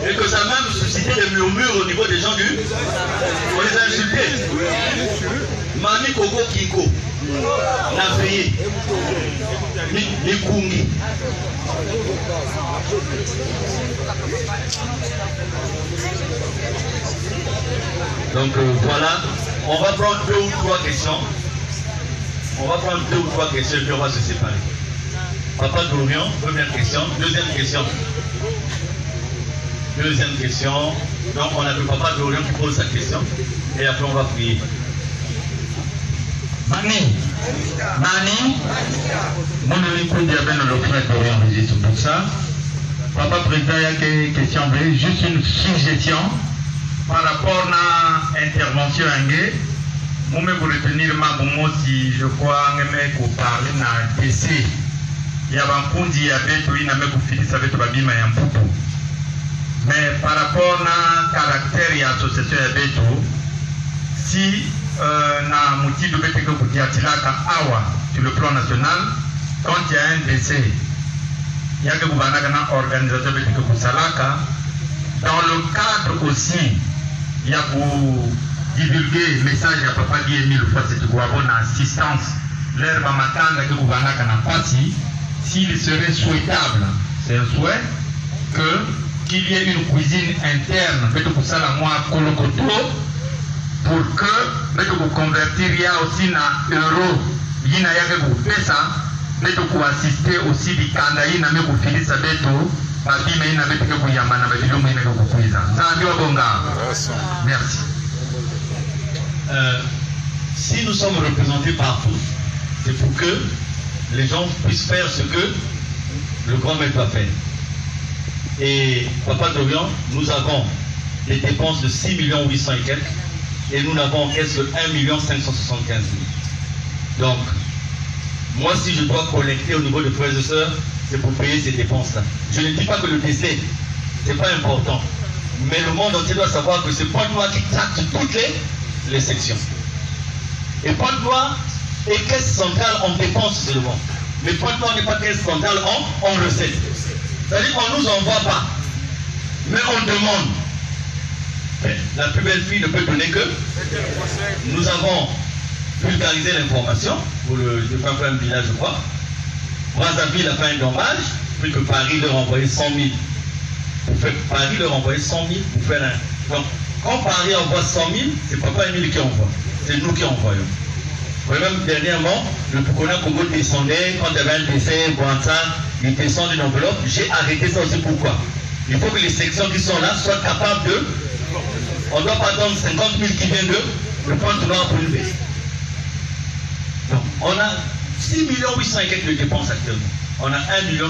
S1: Et que ça a même suscité des murmures au niveau des gens du... On les a insultés. Mami Koko Kiko. Nafeye. Mikungi. Donc voilà, on va prendre 2 ou 3 questions. On va prendre 2 ou 3 questions et puis on va se séparer. Papa Dorian, première question. Deuxième question. Deuxième question. Donc on a le Papa Dorian qui pose sa question. Et après on va prier.
S2: Mani, mon écoute de la doctrine Dorian registre pour ça. Papa Président, il y a une question, juste une suggestion par rapport à l'intervention anglaise. Moi, pour retenir ma boumou, si je crois que parler na DC, il y a un coup d'y avait tout, il n'a même pas fini, ça va être babima et un poutou. Mais par rapport à caractère et association avec tout, si na mouti de bête que vous dites awa sur le plan national, quand il y a un décès, il y a que vous avez une organisation bête que vous salaka. Dans le cadre aussi, il y a pour divulguer le message à Papa Guémy le fois c'est quoi bonne assistance l'herbe à matanga que vous venez à passer s'il serait souhaitable c'est un souhait que qu'il y ait une cuisine interne peut-être pour ça la moi colocoto pour que peut-être vous convertir il y a aussi na euro il y a que vous faites ça peut-être pour assister aussi du kandaï na me vous finir ça beto papi mais na beto que vous yamana mais le mais que vous cuisine ça ndio bonga merci.
S1: Si nous sommes représentés partout, c'est pour que les gens puissent faire ce que le grand maître va faire. Et Papa Dorian, nous avons des dépenses de 6 800 000 et quelques, et nous n'avons en caisse que 1 575 000. Donc, moi si je dois collecter au niveau de frères et sœurs, c'est pour payer ces dépenses-là. Je ne dis pas que le décès, c'est pas important, mais le monde entier doit savoir que c'est Pointe-Noire qui tracte toutes les sections. Et Pointe-Noire est caisse centrale en dépenses seulement. Mais Pointe-Noire n'est pas caisse centrale en recettes. C'est-à-dire qu'on ne nous envoie pas. Mais on demande. Mais la plus belle fille ne peut donner que. Nous avons vulgarisé l'information pour le fameux village, je crois. Brazzaville a fait un dommage, puis que Paris leur a envoyé 100 000. Paris leur a envoyé 100 000 pour faire un. Donc, quand Paris envoie 100 000, c'est Papa Émile qui envoie. C'est nous qui envoyons. Même dernièrement, le Pukona Congo descendait, quand il y avait un décès, il descend d'une enveloppe. J'ai arrêté ça aussi. Pourquoi? Il faut que les sections qui sont là soient capables de. On ne doit pas attendre 50 000 qui viennent de Pointe-Noire pour une baisse. Donc, on a 6 800 000 et quelques de dépenses actuellement. On a 1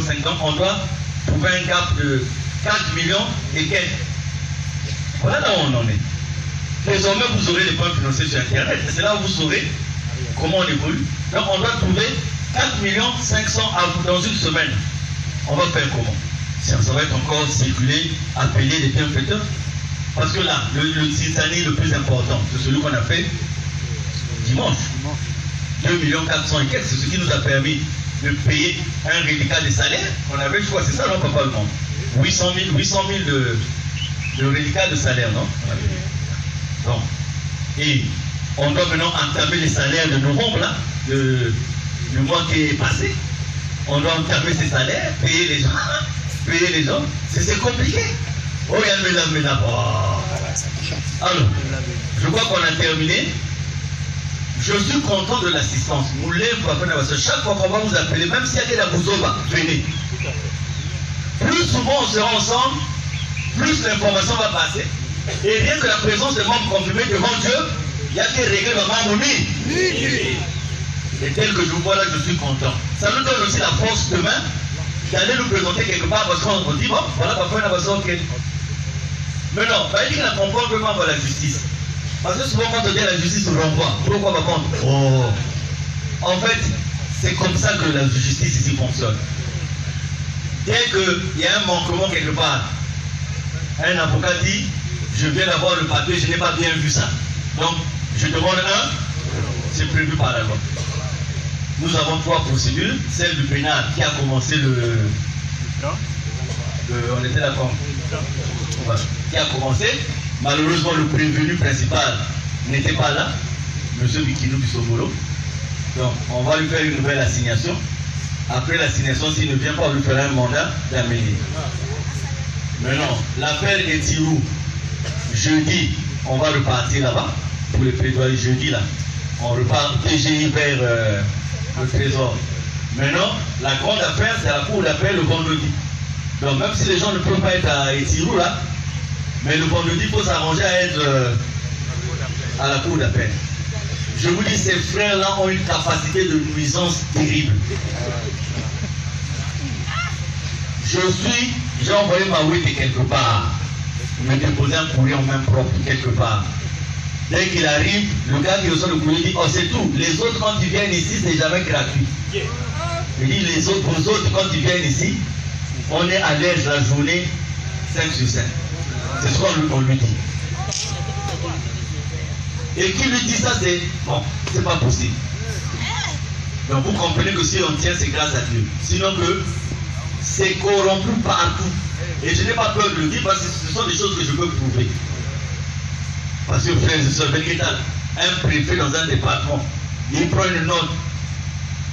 S1: 500 000, on doit trouver un gap de 4 millions et quelques. Voilà là où on en est. Désormais, vous aurez les points financiers sur Internet. C'est là où vous saurez comment on évolue. Donc, on doit trouver 4 500 000 dans une semaine. On va faire comment? Ça va être encore circuler, appeler les bienfaiteurs. Parce que là, le Titanic le plus important, c'est celui qu'on a fait dimanche. 2 400 000 et quelques, c'est ce qui nous a permis de payer un reliquat de salaire qu'on avait, je crois, c'est ça, non, Papa le monde. 800 000 de reliquat de salaire, non? Donc, et on doit maintenant entamer les salaires de novembre, là, le mois qui est passé. On doit entamer ces salaires, payer les gens. C'est compliqué. Oh, il y a le ménage. Alors, je crois qu'on a terminé. Je suis content de l'assistance. Chaque fois qu'on va vous appeler, même s'il y a des Labouzoba, venez. Plus souvent on sera ensemble, plus l'information va passer. Et rien que la présence des membres confirmés devant Dieu, il y a des règles maman Mouni. Et tel que je vous vois là, je suis content. Ça nous donne aussi la force demain d'aller nous présenter quelque part parce qu'on dit, bon, voilà, parfois on a besoin ok. Mais non, il dit qu'il ne comprend vraiment la justice. Parce que souvent quand on dit la justice, on renvoie. Pourquoi par contre? Oh. En fait, c'est comme ça que la justice ici fonctionne. Dès qu'il y a un manquement quelque part, un avocat dit, je viens d'avoir le papier, je n'ai pas bien vu ça. Donc, je demande un, c'est prévu par la loi. Nous avons 3 procédures, celle du pénal qui a commencé on était d'accord, qui a commencé. Malheureusement, le prévenu principal n'était pas là, M. Bikinou Bissobolo. Donc, on va lui faire une nouvelle assignation. Après l'assignation, s'il ne vient pas, on lui fera un mandat d'amener. Maintenant, l'affaire est Tirou. Jeudi, on va repartir là-bas pour les plaidoyers. Jeudi, là, on repart TGI vers le trésor. Maintenant, la grande affaire, c'est la cour d'appel le vendredi. Donc, même si les gens ne peuvent pas être à Etirou, là, mais le vendredi, il faut s'arranger à être à la cour d'appel. Je vous dis, ces frères-là ont une capacité de nuisance terrible. J'ai envoyé ma wiki quelque part, me déposer un courrier en main propre quelque part. Dès qu'il arrive, le gars qui reçoit le courrier dit, oh c'est tout, les autres quand ils viennent ici, c'est jamais gratuit. Il dit, les autres, vous autres quand ils viennent ici, on est à l'aise la journée 5 sur 5. C'est ce qu'on lui dit. Et qui lui dit ça, c'est bon, c'est pas possible. Donc vous comprenez que si on tient, c'est grâce à Dieu. Sinon que c'est corrompu partout. Et je n'ai pas peur de le dire parce que ce sont des choses que je peux prouver. Parce que frère, un préfet dans un département, il prend une note,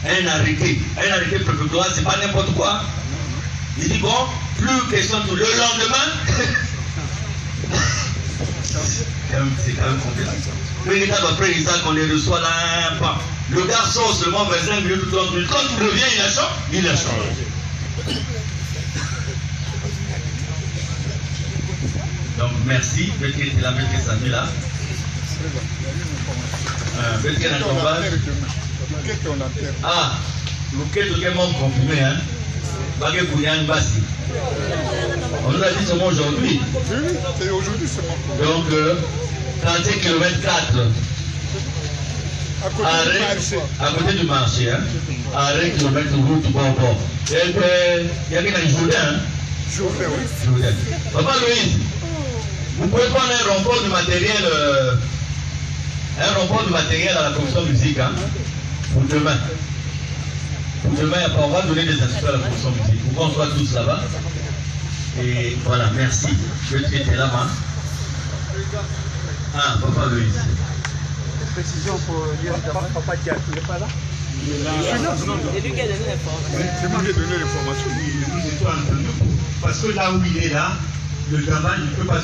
S1: un arrêté préfectoral, c'est pas n'importe quoi. Il dit bon, plus question tout le lendemain. C'est quand même compliqué. L'État après Isaac, on les reçoit là, le gars sort seulement 25 minutes ou 30 minutes. Quand il revient, il a changé. Donc merci, Bétri était là, Bétri Samy là. Bétri est dans le tombage. Ah, Louquet, tout est membre confirmé, hein. Bagé Kounian Bassi. On nous a dit seulement aujourd'hui.
S3: C'est aujourd'hui seulement.
S1: Donc, 31 km 4. À côté du marché, hein. Arrêt kilomètre route bon. Et puis, il y a un Jourdain. Jourdain. Papa Louise, vous pouvez prendre un renfort du matériel, à la commission musique, hein, pour demain. Pour demain, on va donner des instructions à la commission musique. Pour qu'on soit tous là-bas. Et voilà, merci. Je vais traiter là-bas. Ah, Papa Louise.
S4: Précision pour dire Papa Diak, il n'est pas là? C'est lui qui a donné l'information.
S3: C'est moi qui ai donné l'information.
S2: Parce que là où il est là, le gamin ne peut pas